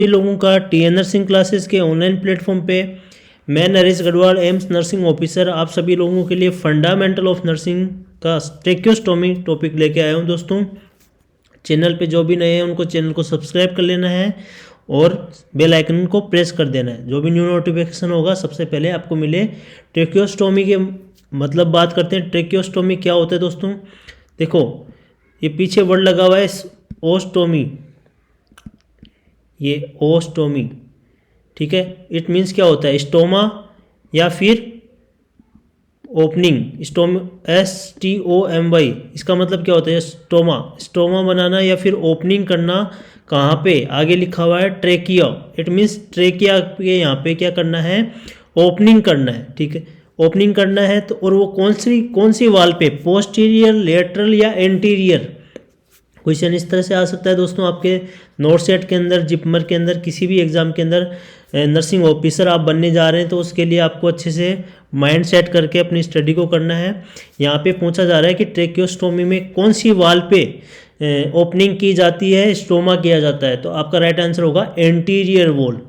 सभी लोगों का टी एन नर्सिंग क्लासेस के ऑनलाइन प्लेटफॉर्म पे मैं Naresh Garhwal AIIMS nursing officer आप सभी लोगों के लिए फंडामेंटल ऑफ नर्सिंग का ट्रेक्योस्टोमी टॉपिक लेके आया हूँ। दोस्तों, चैनल पे जो भी नए हैं उनको चैनल को सब्सक्राइब कर लेना है और बेल आइकन को प्रेस कर देना है। जो भी न्यू नोटिफिकेशन होगा सबसे पहले आपको मिले। ट्रेक्योस्टोमी के मतलब बात करते हैं। ट्रेक्योस्टोमी क्या होता है दोस्तों? देखो, ये पीछे वर्ड लगा हुआ है ओस्टोमी, ये ओस्टोमी, ठीक है। इट मीन्स क्या होता है? स्टोमा या फिर ओपनिंग, स्टोम STOMY, इसका मतलब क्या होता है? स्टोमा, स्टोमा बनाना या फिर ओपनिंग करना। कहाँ पे? आगे लिखा हुआ है ट्रेकिया। इट मीन्स ट्रेकिया के यहाँ पे क्या करना है? ओपनिंग करना है, ठीक है। ओपनिंग करना है तो, और वो कौन सी वाल पे? पोस्टीरियर, लेटरल या एंटीरियर। क्वेश्चन इस तरह से आ सकता है दोस्तों आपके नोट सेट के अंदर, जिपमर के अंदर, किसी भी एग्जाम के अंदर। नर्सिंग ऑफिसर आप बनने जा रहे हैं तो उसके लिए आपको अच्छे से माइंड सेट करके अपनी स्टडी को करना है। यहाँ पे पूछा जा रहा है कि ट्रेक्योस्टोमी में कौन सी वाल पे ओपनिंग की जाती है, स्टोमा किया जाता है? तो आपका राइट आंसर होगा एंटीरियर वॉल।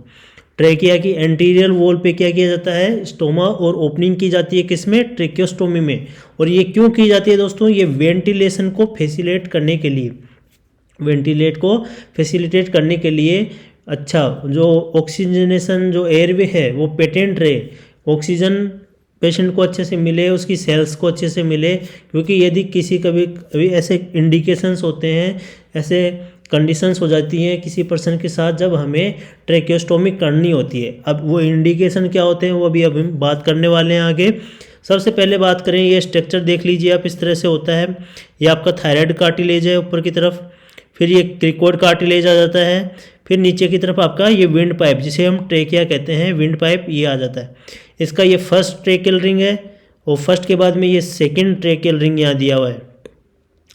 ट्रेकिया की एंटीरियर वॉल पे क्या किया जाता है? स्टोमा, और ओपनिंग की जाती है किसमें? ट्रेक्योस्टोमी में। और ये क्यों की जाती है दोस्तों? ये वेंटिलेशन को फैसिलिटेट करने के लिए, वेंटिलेट को फैसिलिटेट करने के लिए। अच्छा, जो ऑक्सीजनेशन, जो एयरवे है वो पेटेंट रहे, ऑक्सीजन पेशेंट को अच्छे से मिले, उसकी सेल्स को अच्छे से मिले। क्योंकि यदि किसी कभी ऐसे इंडिकेशंस होते हैं, ऐसे कंडीशंस हो जाती हैं किसी पर्सन के साथ जब हमें ट्रेक्योस्टोमी करनी होती है। अब वो इंडिकेशन क्या होते हैं वो भी अब हम बात करने वाले हैं आगे। सबसे पहले बात करें, ये स्ट्रक्चर देख लीजिए आप, इस तरह से होता है। ये आपका थायराइड कार्टिलेज है ऊपर की तरफ, फिर ये क्रिकोइड कार्टिलेज आ जाता है, फिर नीचे की तरफ आपका ये विंड पाइप, जिसे हम ट्रेकिया कहते हैं, विंड पाइप, ये आ जाता है। इसका ये फर्स्ट ट्रेकियल रिंग है, और फर्स्ट के बाद में ये सेकंड ट्रेकियल रिंग यहाँ दिया हुआ है,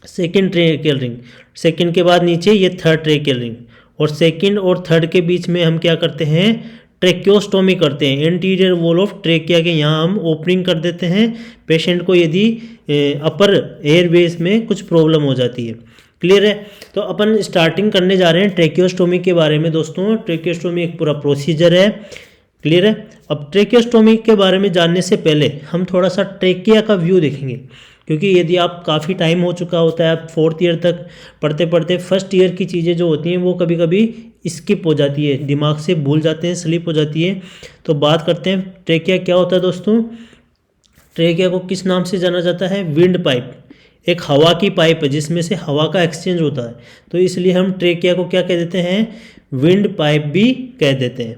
सेकंड ट्रेकियल रिंग। सेकंड के बाद नीचे ये थर्ड ट्रेकियल रिंग, और सेकंड और थर्ड के बीच में हम क्या करते हैं? ट्रेक्योस्टोमी करते हैं। एंटीरियर वॉल ऑफ ट्रेकिया के यहाँ हम ओपनिंग कर देते हैं पेशेंट को, यदि अपर एयरवेज में कुछ प्रॉब्लम हो जाती है। क्लियर है? तो अपन स्टार्टिंग करने जा रहे हैं ट्रेक्योस्टोमी के बारे में दोस्तों। ट्रेक्योस्टोमी एक पूरा प्रोसीजर है। क्लियर है? अब ट्रेक्योस्टोमी के बारे में जानने से पहले हम थोड़ा सा ट्रेकिया का व्यू देखेंगे, क्योंकि यदि आप काफ़ी टाइम हो चुका होता है, आप 4th ईयर तक पढ़ते पढ़ते फर्स्ट ईयर की चीज़ें जो होती हैं वो कभी कभी स्किप हो जाती है, दिमाग से भूल जाते हैं, स्लिप हो जाती है। तो बात करते हैं ट्रेकिया क्या होता है दोस्तों। ट्रेकिया को किस नाम से जाना जाता है? विंड पाइप, एक हवा की पाइप है जिसमें से हवा का एक्सचेंज होता है, तो इसलिए हम ट्रेकिया को क्या कह देते हैं? विंड पाइप भी कह देते हैं।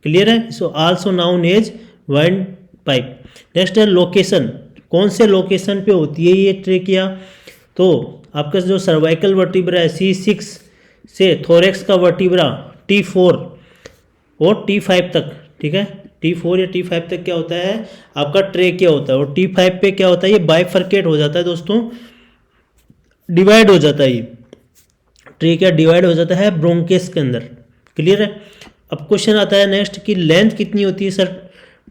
क्लियर है? So also known as wind pipe. Next है लोकेशन। कौन से लोकेशन पे होती है ये ट्रेकिया? तो आपका जो सर्वाइकल वर्टिब्रा है C6 से थोरेक्स का वर्टिब्रा T4 और T5 तक, ठीक है। T4 या T5 तक क्या होता है? आपका ट्रेकिया होता है। और T5 पे क्या होता है? ये बाइफर्केट हो जाता है दोस्तों, डिवाइड हो जाता है। ये ट्रेकिया डिवाइड हो जाता है ब्रोंकेस के अंदर। क्लियर है? अब क्वेश्चन आता है नेक्स्ट कि लेंथ कितनी होती है सर?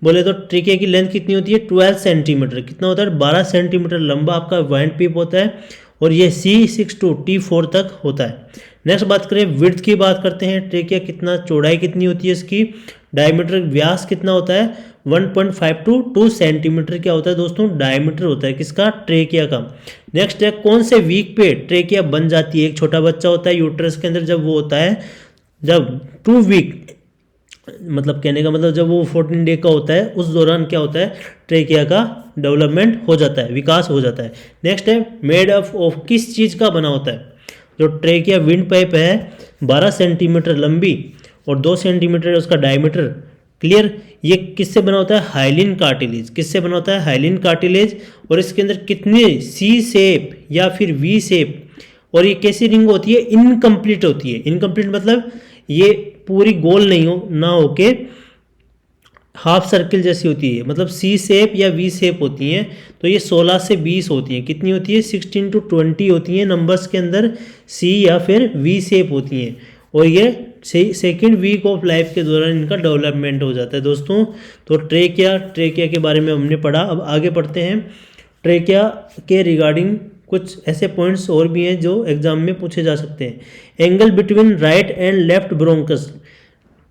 बोले तो ट्रेकिया की लेंथ कितनी होती है? 12 सेंटीमीटर। कितना होता है? 12 सेंटीमीटर लंबा आपका वाइंड पिप होता है, और ये C6 to T4 तक होता है। नेक्स्ट बात करें विड्थ की, बात करते हैं। ट्रेकिया कितना, चौड़ाई कितनी होती है इसकी? डायमीटर, व्यास कितना होता है? 1.5 to 2 सेंटीमीटर क्या होता है दोस्तों? डायमीटर होता है किसका? ट्रेकिया का। नेक्स्ट है कौन से वीक पे ट्रेकिया बन जाती है? एक छोटा बच्चा होता है यूट्रस के अंदर, जब वो होता है, जब 2 वीक, मतलब कहने का मतलब जब वो 14 डे का होता है, उस दौरान क्या होता है? ट्रेकिया का डेवलपमेंट हो जाता है, विकास हो जाता है। नेक्स्ट है मेड अप ऑफ, किस चीज़ का बना होता है? जो ट्रेकिया विंड पाइप है 12 सेंटीमीटर लंबी और 2 सेंटीमीटर उसका डायमीटर। क्लियर? ये किससे बना होता है? Hyaline cartilage. किससे बना होता है? Hyaline cartilage. और इसके अंदर कितने C शेप या फिर V शेप, और ये कैसी रिंग होती है? इनकम्प्लीट होती है। इनकम्प्लीट मतलब ये पूरी गोल नहीं हो ना होके हाफ सर्किल जैसी होती है, मतलब C शेप या V शेप होती हैं। तो ये 16 से 20 होती हैं। कितनी होती है? 16 to 20 होती हैं नंबर्स के अंदर, C या फिर V शेप होती हैं। और ये सेकेंड वीक ऑफ लाइफ के दौरान इनका डेवलपमेंट हो जाता है दोस्तों। तो ट्रेकिया के बारे में हमने पढ़ा। अब आगे पढ़ते हैं। ट्रेकिया के रिगार्डिंग कुछ ऐसे पॉइंट्स और भी हैं जो एग्जाम में पूछे जा सकते हैं। Angle between right and left bronchus,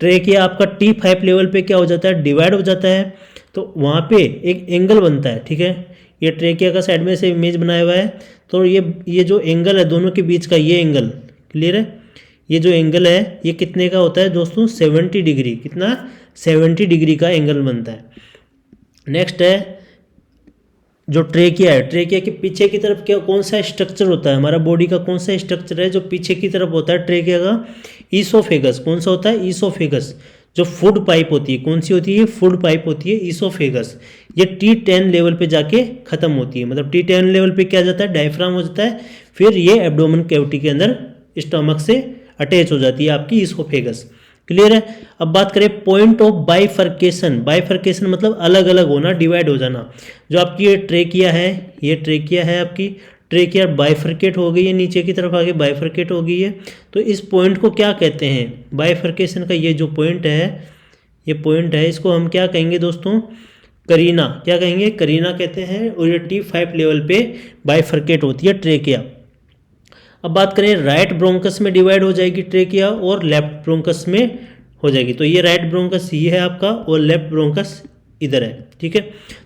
trachea आपका T5 लेवल पे क्या हो जाता है, डिवाइड हो जाता है, तो वहाँ पे एक एंगल बनता है, ठीक है। ये ट्रेकिया का साइड में से इमेज बनाया हुआ है, तो ये जो एंगल है दोनों के बीच का, ये एंगल क्लियर है। ये जो एंगल है ये कितने का होता है दोस्तों, 70 डिग्री, कितना, 70 डिग्री का एंगल बनता है। नेक्स्ट है जो ट्रेकिया है, ट्रेकिया के पीछे की तरफ क्या, कौन सा स्ट्रक्चर होता है, हमारा बॉडी का कौन सा स्ट्रक्चर है जो पीछे की तरफ होता है ट्रेकिया का, ईसोफेगस। कौन सा होता है, ईसोफेगस। जो फूड पाइप होती है, कौन सी होती है, फूड पाइप होती है ईसोफेगस। ये T10 लेवल पे जाके खत्म होती है, मतलब T10 लेवल पे क्या जाता है, डायफ्राम हो जाता है, फिर ये एब्डोमेन कैविटी के अंदर स्टमक से अटैच हो जाती है आपकी ईसोफेगस। क्लियर है। अब बात करें पॉइंट ऑफ बाइफर्केशन। बाइफर्केशन मतलब अलग अलग होना, डिवाइड हो जाना। जो आपकी ये ट्रेकिया है, ये ट्रेकिया है आपकी, ट्रेकिया बाइफर्केट हो गई है, नीचे की तरफ आगे बाइफर्केट हो गई है, तो इस पॉइंट को क्या कहते हैं, बाइफर्केशन का ये जो पॉइंट है, ये पॉइंट है, इसको हम क्या कहेंगे दोस्तों, करीना। क्या कहेंगे, करीना कहते हैं। और ये T5 लेवल पे बाइफर्केट होती है ट्रेकिया। अब बात करें राइट ब्रोंकस में डिवाइड हो जाएगी ट्रेकिया और लेफ्ट ब्रोंकस में हो जाएगी। तो ये राइट ब्रोंकस ये है आपका और लेफ्ट ब्रोंकस इधर है, ठीक है।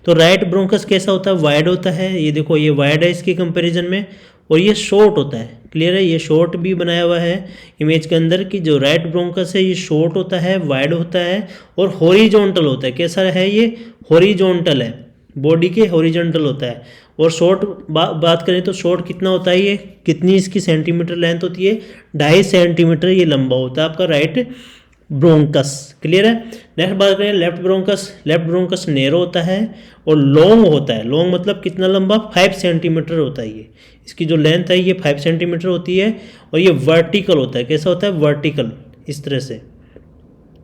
तो राइट ब्रोंकस कैसा होता है, वाइड होता है, ये देखो ये वाइड है इसके कंपैरिजन में, और ये शॉर्ट होता है। क्लियर है, ये शॉर्ट भी बनाया हुआ है इमेज के अंदर कि जो राइट ब्रोंकस है ये शॉर्ट होता है, वाइड होता है और हॉरिजॉन्टल होता है। कैसा है ये, हॉरिजॉन्टल है, बॉडी के हॉरिजॉन्टल होता है। और शॉर्ट बात करें तो शॉर्ट कितना होता है, ये कितनी इसकी सेंटीमीटर लेंथ होती है, 2.5 सेंटीमीटर ये लंबा होता है आपका राइट ब्रोंकस। क्लियर है। नेक्स्ट बात करें left bronchus. Left bronchus narrow होता है और लॉन्ग होता है। लॉन्ग मतलब कितना लंबा, 5 सेंटीमीटर होता है ये, इसकी जो लेंथ है ये 5 सेंटीमीटर होती है। और ये वर्टिकल होता है, कैसा होता है, वर्टिकल, इस तरह से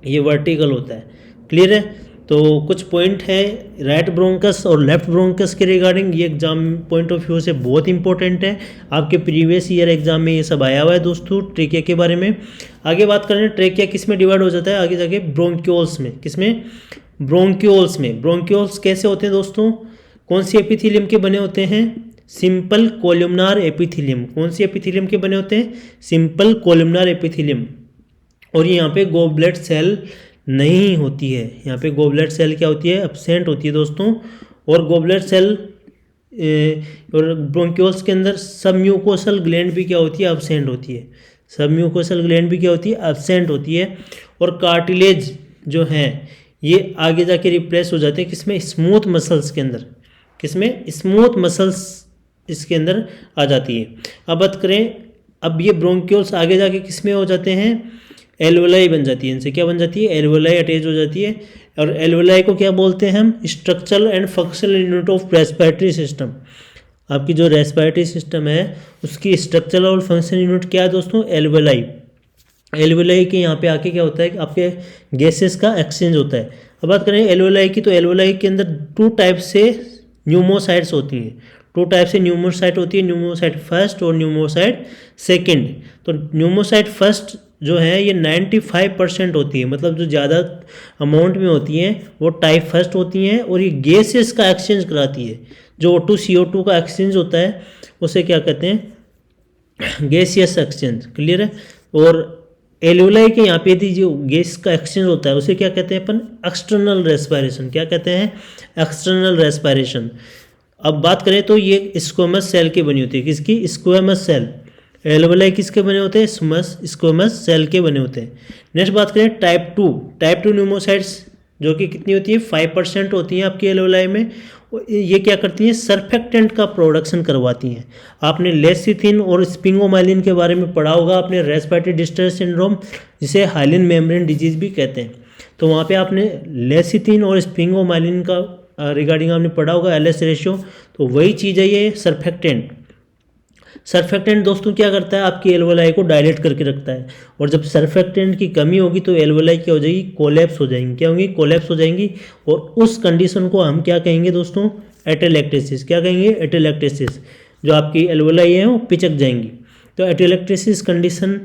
ये वर्टिकल होता है। क्लियर है। तो कुछ पॉइंट है राइट ब्रोंकस और लेफ्ट ब्रोंकस के रिगार्डिंग, ये एग्जाम पॉइंट ऑफ व्यू से बहुत इंपॉर्टेंट है, आपके प्रीवियस ईयर एग्जाम में ये सब आया हुआ है दोस्तों ट्रेकिया के बारे में। आगे बात करें ट्रेकिया किस में डिवाइड हो जाता है, आगे जाके ब्रोंक्यूल्स में। किस में, ब्रोंक्यूल्स में। ब्रोंक्यूल्स कैसे होते हैं दोस्तों, कौन सी एपिथेलियम के बने होते हैं, सिंपल कोलुमनार एपिथेलियम। कौन सी एपिथेलियम के बने होते हैं, सिंपल कोलुमनार एपिथेलियम। और यहाँ पे गोबलेट सेल नहीं होती है, यहाँ पे गोबलेट सेल क्या होती है, एब्सेंट होती है दोस्तों। और गोबलेट सेल और ब्रोंक्यूल्स के अंदर सब म्यूकोसल ग्लैंड भी क्या होती है, एब्सेंट होती है। सब म्यूकोसल ग्लैंड भी क्या होती है, एब्सेंट होती है। और कार्टिलेज जो है ये आगे जाके रिप्लेस हो जाते हैं किसमें, स्मूथ मसल्स के अंदर। किसमें, स्मूथ मसल्स इसके अंदर आ जाती है। अब बात करें, अब ये ब्रोंक्यूल्स आगे जाके किसमें हो जाते हैं, एल्वोलाई बन जाती है, इनसे क्या बन जाती है, एल्वोलाई अटैच हो जाती है। और एल्वोलाई को क्या बोलते हैं हम, structural and functional unit of respiratory system. आपकी जो रेस्पिरेटरी सिस्टम है उसकी स्ट्रक्चरल और फंक्शनल यूनिट क्या है दोस्तों, एल्वोलाई। एल्वोलाई के यहाँ पे आके क्या होता है कि आपके गैसेस का एक्सचेंज होता है। अब बात करें एल्वोलाई की, तो एल्वोलाई के अंदर 2 टाइप से न्यूमोसाइट्स होती हैं। 2 टाइप से न्यूमोसाइट होती है, न्यूमोसाइट फर्स्ट और न्यूमोसाइट सेकेंड। तो न्यूमोसाइट फर्स्ट जो है ये 95% होती है, मतलब जो ज़्यादा अमाउंट में होती हैं वो टाइप फर्स्ट होती हैं। और ये गैसेस का एक्सचेंज कराती है, जो O2 CO2 का एक्सचेंज होता है उसे क्या कहते हैं, गैसियस एक्सचेंज। क्लियर है। और एल्वोलाई के यहाँ पे यदि जो गैस का एक्सचेंज होता है उसे क्या कहते हैं अपन, एक्सटर्नल रेस्पिरेशन। क्या कहते हैं, एक्सटर्नल रेस्पिरेशन। अब बात करें तो ये स्क्वैमस सेल की बनी होती है, किसकी, स्क्वैमस सेल। एल्वोलाई किसके बने होते हैं, स्क्वैमस सेल के बने होते हैं। नेक्स्ट बात करें टाइप 2। टाइप 2 न्यूमोसाइट्स जो कि कितनी होती है, 5% होती हैं आपकी एल्वोलाई में। ये क्या करती हैं, सर्फेक्टेंट का प्रोडक्शन करवाती हैं। आपने लेसिथिन और स्पिंगोमाइलिन के बारे में पढ़ा होगा, आपने रेस्पिरेटरी डिस्ट्रेस सिंड्रोम जिसे हाइलिन मेम्ब्रेन डिजीज भी कहते हैं, तो वहाँ पे आपने लेसिथिन और स्पिंगोमाइलिन का रिगार्डिंग आपने पढ़ा होगा, LS रेशियो। तो वही चीज़ है ये सर्फेक्टेंट। सर्फेक्टेंट दोस्तों क्या करता है, आपकी एल्वोलाई को डायलेट करके रखता है। और जब सर्फेक्टेंट की कमी होगी तो एल्वोलाई क्या हो जाएगी, कोलैप्स हो जाएंगी। क्या होंगी, कोलैप्स हो जाएंगी। और उस कंडीशन को हम क्या कहेंगे दोस्तों, एटेलेक्टेसिस। क्या कहेंगे, एटेलेक्टेसिस। जो आपकी एल्वोलाई है वो पिचक जाएंगी। तो एटेलेक्टेसिस कंडीशन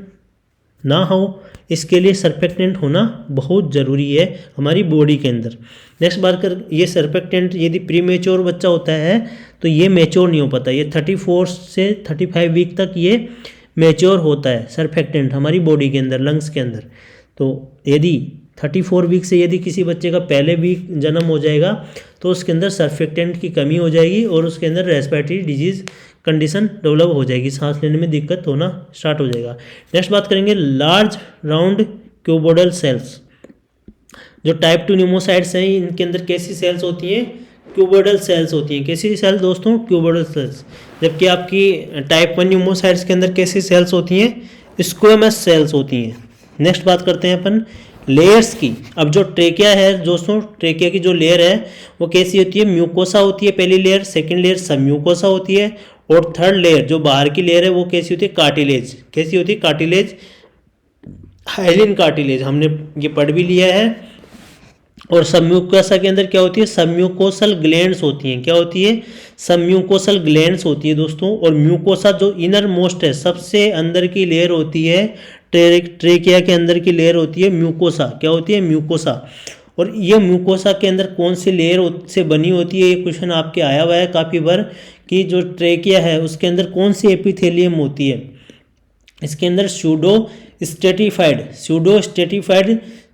ना हो इसके लिए सर्फेक्टेंट होना बहुत ज़रूरी है हमारी बॉडी के अंदर। नेक्स्ट बात कर, ये सर्फेक्टेंट यदि प्री मेच्योर बच्चा होता है तो ये मेच्योर नहीं हो पाता, ये 34 से 35 वीक तक ये मेच्योर होता है सर्फेक्टेंट हमारी बॉडी के अंदर, लंग्स के अंदर। तो यदि 34 वीक से यदि किसी बच्चे का पहले वीक जन्म हो जाएगा तो उसके अंदर सर्फेक्टेंट की कमी हो जाएगी और उसके अंदर रेस्पिरेटरी डिजीज़ कंडीशन डेवलप हो जाएगी, सांस लेने में दिक्कत होना स्टार्ट हो जाएगा। नेक्स्ट बात करेंगे लार्ज राउंड क्यूबोइडल सेल्स। जो टाइप 2 न्यूमोसाइट्स हैं इनके अंदर कैसी सेल्स होती हैं? क्यूबोइडल सेल्स होती हैं। कैसी सेल दोस्तों? Cuboidal cells. जबकि आपकी टाइप 1 न्यूमोसाइट्स के अंदर कैसी सेल्स होती हैं? स्क्वेमस सेल्स होती हैं। नेक्स्ट बात करते हैं अपन लेयर्स की। अब जो ट्रेकिया है दोस्तों, ट्रेकिया की जो लेयर है वो कैसी होती है? म्यूकोसा होती है पहली लेयर, सेकंड लेयर सब म्यूकोसा होती है और थर्ड लेयर जो बाहर की लेयर है वो कैसी होती है? कार्टिलेज। कैसी होती है? कार्टिलेज, हाइलिन कार्टिलेज, हमने ये पढ़ भी लिया है। और सबम्यूकोसा के अंदर क्या होती है? सबम्यूकोसल ग्लैंड्स होती हैं। क्या होती है? सबम्यूकोसल ग्लैंड्स होती है दोस्तों। और म्यूकोसा जो इनर मोस्ट है, सबसे अंदर की लेयर होती है, ट्रेकिया के अंदर की लेयर होती है म्यूकोसा। क्या होती है? म्यूकोसा। और ये म्यूकोसा के अंदर कौन सी लेयर से बनी होती है? ये क्वेश्चन आपके आया हुआ है काफ़ी बार कि जो ट्रेकिया है उसके अंदर कौन सी एपिथेलियम होती है? इसके अंदर pseudo stratified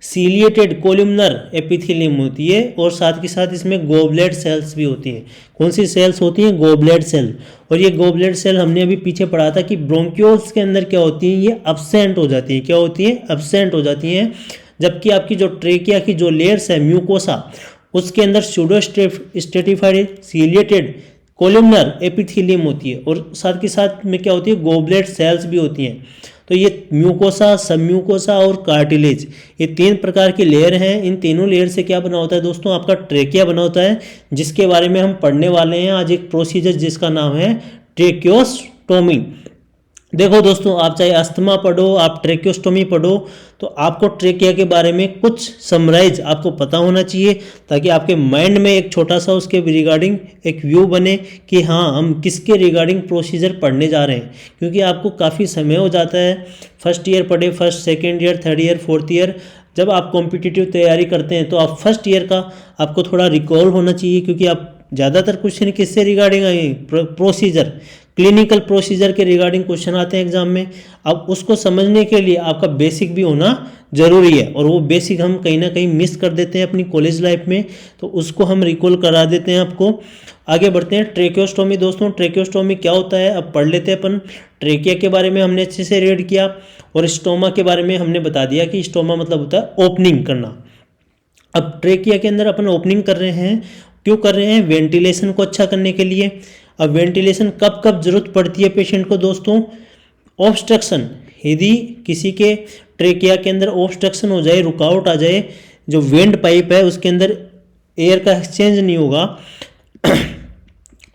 ciliated columnar epithelium होती है और साथ के साथ इसमें गोबलेट सेल्स भी होती हैं। कौन सी सेल्स होती हैं? Goblet cell. और ये गोबलेट सेल हमने अभी पीछे पढ़ा था कि ब्रोंक्यूल्स के अंदर क्या होती हैं? ये अब्सेंट हो जाती हैं। क्या होती हैं? अब्सेंट हो जाती हैं। जबकि आपकी जो ट्रेकिया की जो लेयर्स है म्यूकोसा, उसके अंदर pseudo stratified ciliated columnar epithelium होती है और साथ के साथ में क्या होती है? गोबलेट सेल्स भी होती हैं। तो ये म्यूकोसा, सबम्यूकोसा और कार्टिलेज, ये 3 प्रकार की लेयर हैं। इन तीनों लेयर से क्या बना होता है दोस्तों? आपका ट्रेकिया बना होता है, जिसके बारे में हम पढ़ने वाले हैं आज एक प्रोसीजर जिसका नाम है ट्रेकियोस्टोमी। देखो दोस्तों, आप चाहे अस्थमा पढ़ो, आप ट्रेकियोस्टोमी पढ़ो, तो आपको ट्रेकिया के बारे में कुछ समराइज आपको पता होना चाहिए ताकि आपके माइंड में एक छोटा सा उसके रिगार्डिंग एक व्यू बने कि हाँ हम किसके रिगार्डिंग प्रोसीजर पढ़ने जा रहे हैं। क्योंकि आपको काफ़ी समय हो जाता है, फर्स्ट ईयर पढ़े, first second year, third year, fourth year, जब आप कॉम्पिटिटिव तैयारी करते हैं तो आप फर्स्ट ईयर का आपको थोड़ा रिकॉल होना चाहिए। क्योंकि आप ज़्यादातर क्वेश्चन किससे रिगार्डिंग आए? प्रोसीजर, क्लिनिकल प्रोसीजर के रिगार्डिंग क्वेश्चन आते हैं एग्जाम में। अब उसको समझने के लिए आपका बेसिक भी होना जरूरी है और वो बेसिक हम कहीं ना कहीं मिस कर देते हैं अपनी कॉलेज लाइफ में, तो उसको हम रिकॉल करा देते हैं आपको। आगे बढ़ते हैं। ट्रेकियोस्टोमी दोस्तों, ट्रेकियोस्टोमी क्या होता है अब पढ़ लेते हैं अपन। ट्रेकिया के बारे में हमने अच्छे से रीड किया और स्टोमा के बारे में हमने बता दिया कि स्टोमा मतलब होता है ओपनिंग करना। अब ट्रेकिया के अंदर अपन ओपनिंग कर रहे हैं, क्यों कर रहे हैं? वेंटिलेशन को अच्छा करने के लिए। अब वेंटिलेशन कब कब जरूरत पड़ती है पेशेंट को दोस्तों? ऑब्स्ट्रक्शन, यदि किसी के ट्रेकिया के अंदर ऑब्स्ट्रक्शन हो जाए, रुकावट आ जाए, जो वेंट पाइप है उसके अंदर एयर का एक्सचेंज नहीं होगा,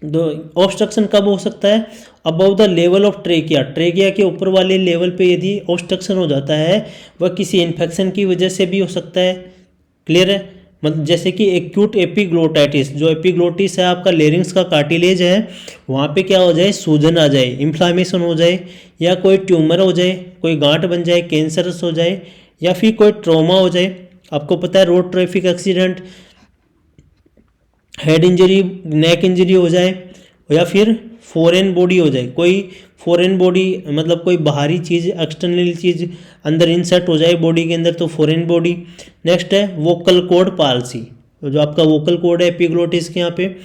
तो ऑब्स्ट्रक्शन कब हो सकता है? Above the level of trachea, trachea के ऊपर वाले लेवल पे यदि ऑब्स्ट्रक्शन हो जाता है, वह किसी इन्फेक्शन की वजह से भी हो सकता है। क्लियर है? मतलब जैसे कि एक्यूट एपिग्लोटाइटिस, जो एपिग्लोटिस है आपका लेरिंग्स का कार्टिलेज है, वहाँ पे क्या हो जाए? सूजन आ जाए, इन्फ्लामेशन हो जाए, या कोई ट्यूमर हो जाए, कोई गांठ बन जाए, कैंसरस हो जाए, या फिर कोई ट्रॉमा हो जाए। आपको पता है road traffic accident, head injury, neck injury हो जाए, या फिर फॉरेन बॉडी हो जाए, कोई फॉरेन बॉडी मतलब कोई बाहरी चीज़, एक्सटर्नल चीज़ अंदर इंसर्ट हो जाए बॉडी के अंदर, तो फॉरेन बॉडी। नेक्स्ट है वोकल कॉर्ड पाल्सी, जो आपका वोकल कॉर्ड है एपिग्लोटिस के यहाँ पे,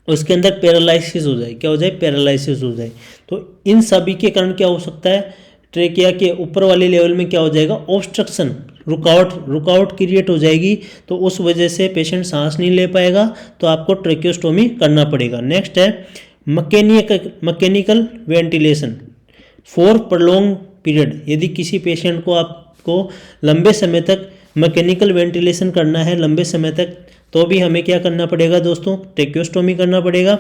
उसके अंदर पैरालिसिस हो जाए। क्या हो जाए? पैरालिसिस हो जाए। तो इन सभी के कारण क्या हो सकता है? ट्रेकिया के ऊपर वाले लेवल में क्या हो जाएगा? ऑब्स्ट्रक्शन, रुकावट क्रिएट हो जाएगी, तो उस वजह से पेशेंट सांस नहीं ले पाएगा, तो आपको ट्रेकियोस्टोमी करना पड़ेगा। नेक्स्ट है mechanical ventilation for prong period. यदि किसी पेशेंट को आपको लंबे समय तक मैकेनिकल वेंटिलेशन करना है, लंबे समय तक, तो भी हमें क्या करना पड़ेगा दोस्तों? ट्रेकियोस्टोमी करना पड़ेगा।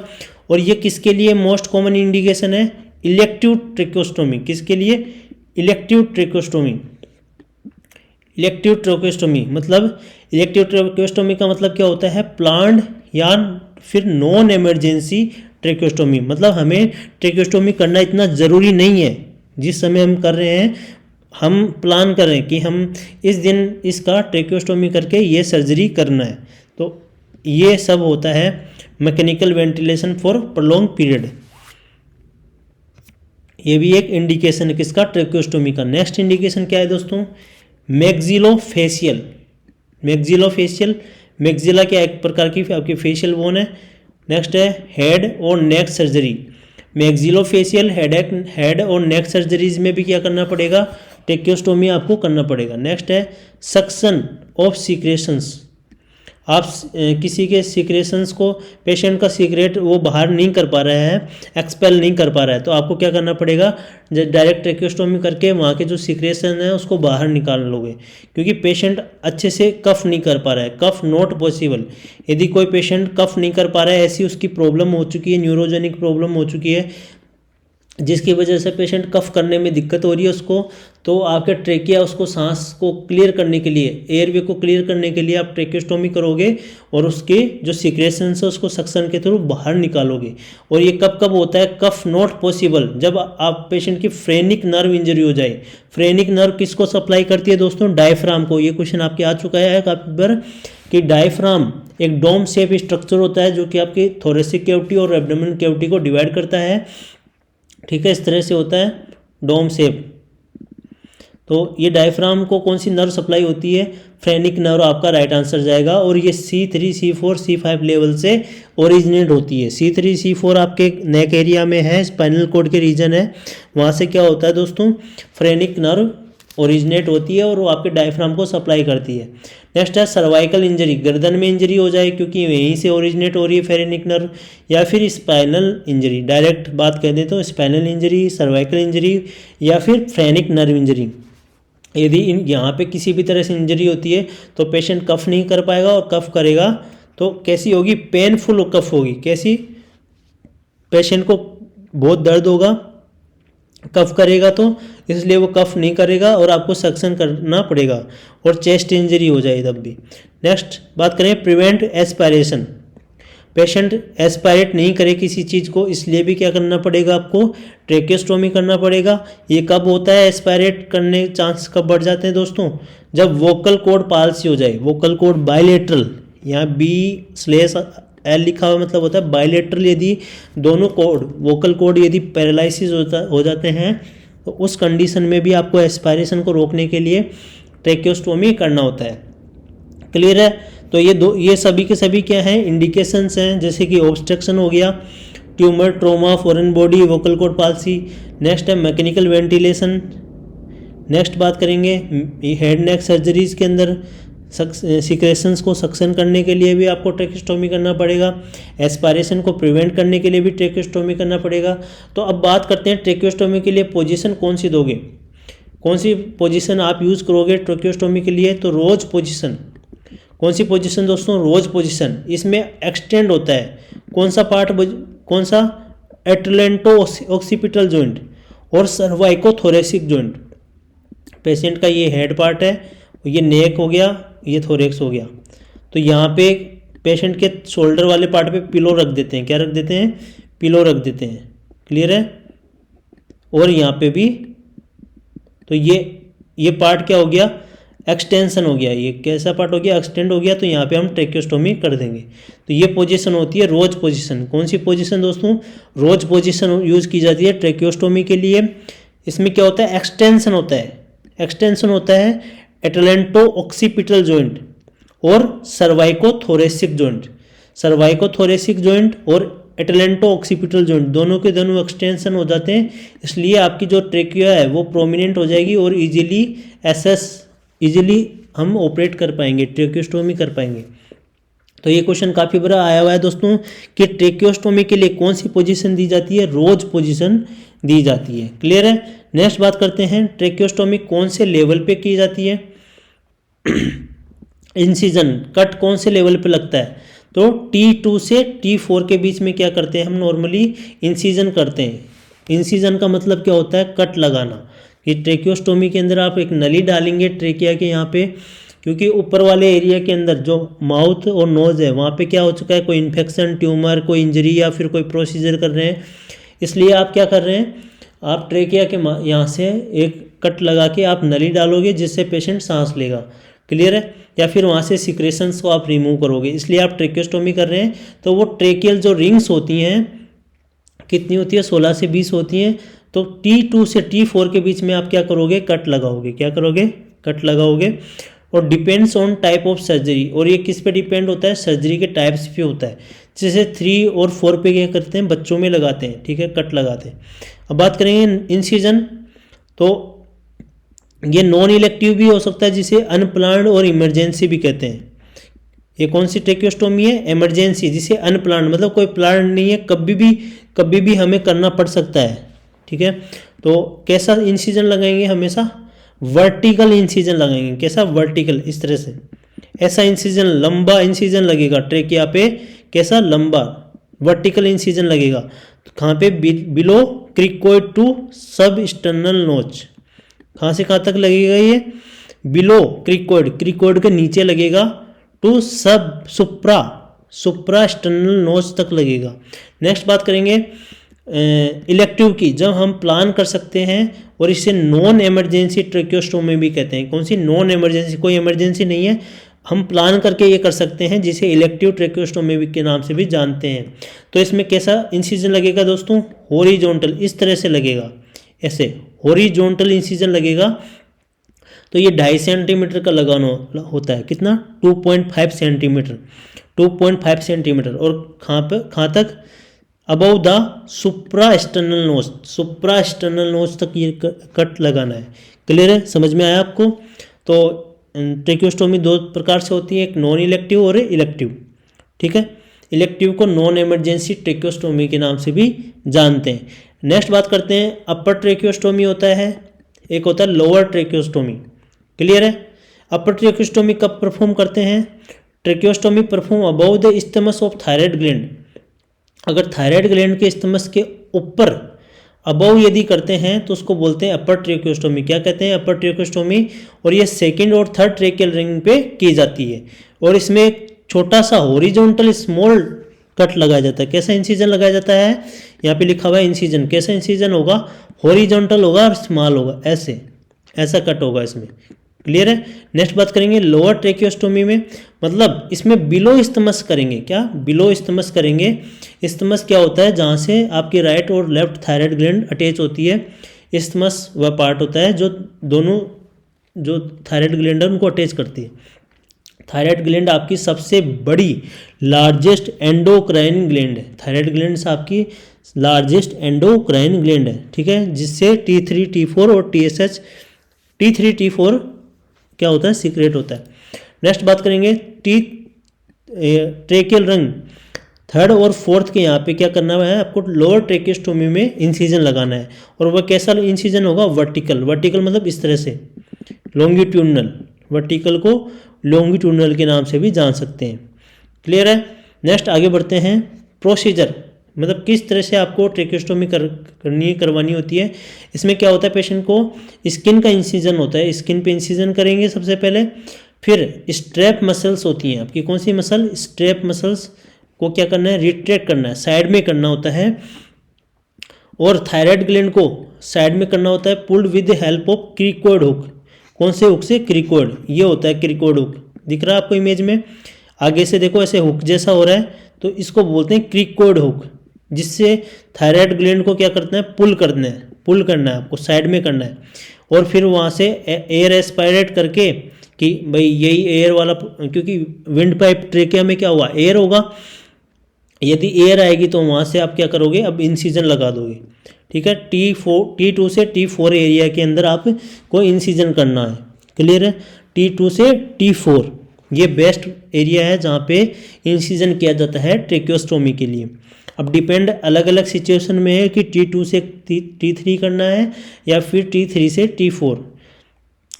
और ये किसके लिए मोस्ट कॉमन इंडिकेशन है? Elective tracheostomy. किसके लिए? Elective tracheostomy. इलेक्टिव ट्रेकियोस्टोमी मतलब, इलेक्टिव ट्रेकियोस्टोमी का मतलब क्या होता है? प्लान्ड या फिर नॉन इमरजेंसी ट्रेकियोस्टोमी। मतलब हमें ट्रेकियोस्टोमी करना इतना ज़रूरी नहीं है। जिस समय हम कर रहे हैं, हम प्लान कर रहे हैं कि हम इस दिन इसका ट्रेकियोस्टोमी करके ये सर्जरी करना है, तो ये सब होता है mechanical ventilation for prong period. ये भी एक इंडिकेशन है किसका? ट्रेकियोस्टोमी का। नेक्स्ट इंडिकेशन क्या है दोस्तों? मैक्सिलोफेशियल, मैक्सिलोफेशियल, मैक्सिला क्या एक प्रकार की आपकी फेशियल बोन है। नेक्स्ट है हेड और नेक सर्जरी, मैक्सिलोफेशियल हेड और नेक सर्जरीज में भी क्या करना पड़ेगा, ट्रेकियोस्टोमी आपको करना पड़ेगा। नेक्स्ट है सक्शन ऑफ सीक्रेशंस, आप किसी के सीक्रेशंस को, पेशेंट का सीक्रेट वो बाहर नहीं कर पा रहा है, एक्सपेल नहीं कर पा रहा है, तो आपको क्या करना पड़ेगा, डायरेक्ट ट्रेकियोस्टोमी करके वहाँ के जो सीक्रेशन है उसको बाहर निकाल लोगे, क्योंकि पेशेंट अच्छे से कफ नहीं कर पा रहा है, कफ नॉट पॉसिबल। यदि कोई पेशेंट कफ नहीं कर पा रहा है, ऐसी उसकी प्रॉब्लम हो चुकी है, न्यूरोजेनिक प्रॉब्लम हो चुकी है, जिसकी वजह से पेशेंट कफ करने में दिक्कत हो रही है उसको, तो आपके ट्रेकिया उसको सांस को क्लियर करने के लिए, एयरवे को क्लियर करने के लिए आप ट्रेकियोस्टोमी करोगे और उसके जो सिक्रेशन है उसको सक्शन के थ्रू बाहर निकालोगे। और ये कब कब होता है, कफ नॉट पॉसिबल, जब आप पेशेंट की फ्रेनिक नर्व इंजरी हो जाए। फ्रेनिक नर्व किसको सप्लाई करती है दोस्तों, डायफ्राम को। ये क्वेश्चन आपके आ चुका है काफी बार कि डायफ्राम एक डोम शेप स्ट्रक्चर होता है जो कि आपकी थोरेसिक कैविटी और एब्डोमेन कैविटी को डिवाइड करता है, ठीक है, इस तरह से होता है डोम शेप। तो ये डायफ्राम को कौन सी नर्व सप्लाई होती है, फ्रेनिक नर्व आपका राइट आंसर जाएगा। और ये C3, C4, C5 लेवल से ओरिजिनेट होती है। C3, C4 आपके नेक एरिया में है, स्पाइनल कॉर्ड के रीजन है, वहाँ से क्या होता है दोस्तों, फ्रेनिक नर्व ओरिजिनेट होती है और वो आपके डायफ्राम को सप्लाई करती है। नेक्स्ट है सर्वाइकल इंजरी, गर्दन में इंजरी हो जाए क्योंकि यहीं से ओरिजिनेट हो रही है फ्रेनिक नर्व, या फिर स्पाइनल इंजरी, डायरेक्ट बात कह दें तो स्पाइनल इंजरी, सर्वाइकल इंजरी या फिर फ्रेनिक नर्व इंजरी। यदि यहाँ पे किसी भी तरह से इंजरी होती है तो पेशेंट कफ नहीं कर पाएगा, और कफ करेगा तो कैसी होगी, पेनफुल कफ होगी। कैसी, पेशेंट को बहुत दर्द होगा कफ करेगा तो, इसलिए वो कफ नहीं करेगा और आपको सक्शन करना पड़ेगा, और चेस्ट इंजरी हो जाए तब भी। नेक्स्ट बात करें प्रिवेंट एस्पायरेशन, पेशेंट एस्पायरेट नहीं करे किसी चीज़ को, इसलिए भी क्या करना पड़ेगा आपको, ट्रेकियोस्टोमी करना पड़ेगा। ये कब होता है एस्पायरेट करने चांस कब बढ़ जाते हैं दोस्तों, जब वोकल कॉर्ड पाल्सी हो जाए, वोकल कॉर्ड बायलेटरल, यहाँ B/L लिखा हुआ मतलब होता है बायलेटरल, यदि दोनों कॉर्ड वोकल कॉर्ड यदि पैरालिसिस हो जाते हैं तो उस कंडीशन में भी आपको एस्पायरेशन को रोकने के लिए ट्रेकियोस्टोमी करना होता है। क्लियर है। तो ये सभी के सभी क्या हैं, इंडिकेशंस हैं, जैसे कि ऑब्स्ट्रक्शन हो गया, tumour, trauma, foreign body, vocal cord palsy. Next है मैकेनिकल वेंटिलेशन। नेक्स्ट बात करेंगे हेड नेक सर्जरीज के अंदर सिक्रेशंस को सक्शन करने के लिए भी आपको ट्रेकियोस्टोमी करना पड़ेगा, एस्पायरेशन को प्रिवेंट करने के लिए भी ट्रेकियोस्टोमी करना पड़ेगा। तो अब बात करते हैं ट्रेकियोस्टोमी के लिए पोजीशन कौन सी दोगे, कौन सी पोजीशन आप यूज़ करोगे ट्रेकियोस्टोमी के लिए, तो रोज पोजीशन। कौन सी पोजीशन दोस्तों, रोज पोजीशन। इसमें एक्सटेंड होता है कौन सा पार्ट, कौन सा, एटलेंटो ऑक्सीपिटल जॉइंट और सर्वाइकोथोरेसिक जॉइंट। पेशेंट का ये हेड पार्ट है, ये नेक हो गया, ये थोरेक्स हो गया। तो यहाँ पे पेशेंट के शोल्डर वाले पार्ट पे पिलो रख देते हैं, क्या रख देते हैं, पिलो रख देते हैं। क्लियर है। और यहाँ पे भी, तो ये पार्ट क्या हो गया, एक्सटेंशन हो गया, ये कैसा पार्ट हो गया, एक्सटेंड हो गया, तो यहाँ पे हम ट्रेकियोस्टोमी कर देंगे। तो ये पोजीशन होती है रोज पोजीशन। कौन सी पोजीशन दोस्तों, रोज पोजीशन यूज़ की जाती है ट्रेकियोस्टोमी के लिए। इसमें क्या होता है, एक्सटेंशन होता है, एक्सटेंशन होता है एटलेंटो ऑक्सीपिटल जॉइंट और सर्वाइकोथोरेसिक जॉइंट। सर्वाइकोथोरेसिक जॉइंट और एटलेंटो ऑक्सीपिटल जॉइंट दोनों के दोनों एक्सटेंशन हो जाते हैं, इसलिए आपकी जो ट्रेकिया है वो प्रोमिनेंट हो जाएगी और इजीली हम ऑपरेट कर पाएंगे, ट्रेकियोस्टोमी कर पाएंगे। तो ये क्वेश्चन काफ़ी बड़ा आया हुआ है दोस्तों कि ट्रेकियोस्टोमी के लिए कौन सी पोजीशन दी जाती है, रोज पोजीशन दी जाती है। क्लियर है। नेक्स्ट बात करते हैं ट्रेकियोस्टोमी कौन से लेवल पे की जाती है। इंसिजन कट कौन से लेवल पे लगता है, तो T2 से T4 के बीच में क्या करते हैं हम नॉर्मली, इंसिजन करते हैं। इंसिजन का मतलब क्या होता है, कट लगाना। कि ट्रेकियोस्टोमी के अंदर आप एक नली डालेंगे ट्रेकिया के यहाँ पे, क्योंकि ऊपर वाले एरिया के अंदर जो माउथ और नोज़ है वहाँ पे क्या हो चुका है, कोई इन्फेक्शन, ट्यूमर, कोई इंजरी या फिर कोई प्रोसीजर कर रहे हैं, इसलिए आप क्या कर रहे हैं, आप ट्रेकिया के यहाँ से एक कट लगा के आप नली डालोगे जिससे पेशेंट सांस लेगा। क्लियर है। या फिर वहाँ से सिक्रेशंस को आप रिमूव करोगे, इसलिए आप ट्रेकियोस्टोमी कर रहे हैं। तो वो ट्रेकियल जो रिंग्स होती हैं कितनी होती है, 16 से 20 होती हैं। तो T2 से T4 के बीच में आप क्या करोगे, कट लगाओगे। क्या करोगे, कट लगाओगे। और depends on type of surgery, और ये किस पे डिपेंड होता है, सर्जरी के टाइप्स पे होता है। जैसे 3 और 4 पे क्या करते हैं, बच्चों में लगाते हैं, ठीक है, कट लगाते हैं। अब बात करेंगे इंसिजन, तो ये नॉन इलेक्टिव भी हो सकता है, जिसे अनप्लान्ड और इमरजेंसी भी कहते हैं। ये कौन सी ट्रेकियोस्टोमी है, इमरजेंसी, जिसे अनप्लान्ड मतलब कोई प्लान नहीं है, कभी भी हमें करना पड़ सकता है, ठीक है। तो कैसा इंसिजन लगाएंगे, हमेशा वर्टिकल इंसिजन लगाएंगे। कैसा, वर्टिकल, इस तरह से, ऐसा इंसिजन, लंबा इंसिजन लगेगा ट्रेकिया पे, कैसा, लंबा वर्टिकल इंसिजन लगेगा। कहाँ पे, बिलो क्रिकोइड टू सब स्टर्नल नोच। कहाँ से कहाँ तक लगेगा ये, बिलो क्रिकोइड, क्रिकोइड के नीचे लगेगा, टू सब सुप्रा स्टर्नल नोच तक लगेगा। नेक्स्ट बात करेंगे इलेक्टिव की, जब हम प्लान कर सकते हैं, और इसे नॉन इमरजेंसी ट्रेकियोस्टोमी भी कहते हैं। कौन सी, नॉन इमरजेंसी, कोई इमरजेंसी नहीं है, हम प्लान करके ये कर सकते हैं, जिसे इलेक्टिव ट्रेकियोस्टोमी के नाम से भी जानते हैं। तो इसमें कैसा इंसिजन लगेगा दोस्तों, हॉरिजॉन्टल, इस तरह से लगेगा, ऐसे हॉरिजॉन्टल इंसिजन लगेगा। तो ये 2.5 सेंटीमीटर का लगाना होता है, कितना, 2.5 सेंटीमीटर, 2.5 सेंटीमीटर। और कहाँ तक, above the supra sternal notch, supra sternal notch तक ये कट लगाना है। क्लियर है, समझ में आया आपको। तो ट्रेकियोस्टोमी 2 प्रकार से होती है, एक नॉन इलेक्टिव और इलेक्टिव, ठीक है। इलेक्टिव को नॉन इमरजेंसी ट्रेकियोस्टोमी के नाम से भी जानते हैं। नेक्स्ट बात करते हैं, अपर ट्रेकियोस्टोमी होता है, एक होता है लोअर ट्रेकियोस्टोमी। क्लियर है। अपर ट्रेकियोस्टोमी कब परफॉर्म करते हैं, tracheostomy perform above the isthmus of thyroid gland. अगर थायराइड ग्लैंड के स्टमस के ऊपर, अबव यदि करते हैं, तो उसको बोलते हैं अपर ट्रेकियोस्टोमी। क्या कहते हैं, अपर ट्रेकियोस्टोमी। और ये सेकंड और थर्ड ट्रेकियल रिंग पे की जाती है, और इसमें एक छोटा सा हॉरिजॉन्टल स्मॉल कट लगाया जाता है। कैसा इंसिजन लगाया जाता है, यहाँ पे लिखा हुआ है इंसिजन। कैसा इंसिजन होगा, हॉरिजॉन्टल होगा और स्मॉल होगा, ऐसा कट होगा इसमें। क्लियर है। नेक्स्ट बात करेंगे लोअर ट्रेकियोस्टोमी में, मतलब इसमें बिलो स्टमस करेंगे। क्या, बिलो स्टमस करेंगे। स्टमस क्या होता है, जहाँ से आपकी राइट और लेफ्ट थायराइड ग्लैंड अटैच होती है। स्टमस वह पार्ट होता है जो दोनों जो थायराइड ग्लैंड है उनको अटैच करती है। थायराइड ग्लैंड आपकी सबसे बड़ी लार्जेस्ट एंडोक्राइन ग्लैंड है। थायराइड ग्लैंड आपकी लार्जेस्ट एंडोक्राइन ग्लैंड है, ठीक है, जिससे T3 T4 और TSH, T3 T4 क्या होता है, सीक्रेट होता है। नेक्स्ट बात करेंगे ट्रेकियल रंग, थर्ड और फोर्थ के यहाँ पे क्या करना है आपको, लोअर ट्रेकियोस्टोमी में इंसिजन लगाना है। और वह कैसा इंसिजन होगा, वर्टिकल। वर्टिकल मतलब इस तरह से, लॉन्गिट्यूडनल, वर्टिकल को लॉन्गिट्यूडनल के नाम से भी जान सकते हैं। क्लियर है। नेक्स्ट आगे बढ़ते हैं, प्रोसीजर, मतलब किस तरह से आपको ट्रेकियोस्टोमी करवानी होती है। इसमें क्या होता है, पेशेंट को स्किन का इंसिजन होता है, स्किन पे इंसिजन करेंगे सबसे पहले। फिर स्ट्रैप मसल्स होती हैं आपकी, कौन सी मसल, स्ट्रैप मसल्स को क्या करना है, रिट्रैक्ट करना है, साइड में करना होता है। और थायराइड ग्लैंड को साइड में करना होता है, pulled with help of cricoid hook. कौन से हुक से, क्रिकोइड, ये होता है क्रिकोइड हुक, दिख रहा है आपको इमेज में। आगे से देखो ऐसे हुक जैसा हो रहा है, तो इसको बोलते हैं क्रिकोइड हुक, जिससे थायराइड ग्लैंड को क्या करना है, पुल करना है आपको, साइड में करना है। और फिर वहाँ से एयर एस्पायरेट करके, कि भाई यही एयर वाला, क्योंकि विंड पाइप ट्रेकिया में क्या हुआ, एयर होगा, यदि एयर आएगी तो वहाँ से आप क्या करोगे, अब इंसिजन लगा दोगे, ठीक है। T2 से T4 एरिया के अंदर आपको इंसिजन करना है। क्लियर है। T2 से T4 ये बेस्ट एरिया है जहाँ पे इंसिजन किया जाता है ट्रेकियोस्टोमी के लिए। अब डिपेंड अलग अलग सिचुएशन में है कि T2 से T3 करना है या फिर T3 से T4।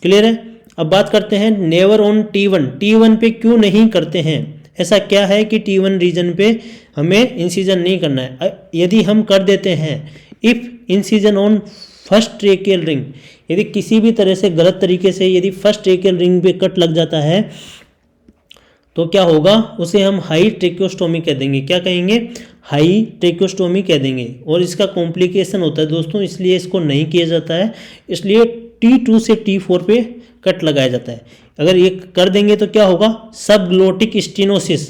क्लियर है। अब बात करते हैं नेवर ऑन T1 पे क्यों नहीं करते हैं, ऐसा क्या है कि T1 रीजन पे हमें इंसिजन नहीं करना है। यदि हम कर देते हैं, if incision on first tracheal ring, यदि किसी भी तरह से गलत तरीके से यदि फर्स्ट ट्रेकियल रिंग पे कट लग जाता है, तो क्या होगा, उसे हम हाई ट्रेकियोस्टोमी कह देंगे। क्या कहेंगे, हाई ट्रेकियोस्टोमी कह देंगे। और इसका कॉम्प्लिकेशन होता है दोस्तों, इसलिए इसको नहीं किया जाता है। इसलिए T2 से T4 पे कट लगाया जाता है। अगर ये कर देंगे तो क्या होगा, सबग्लोटिक स्टेनोसिस।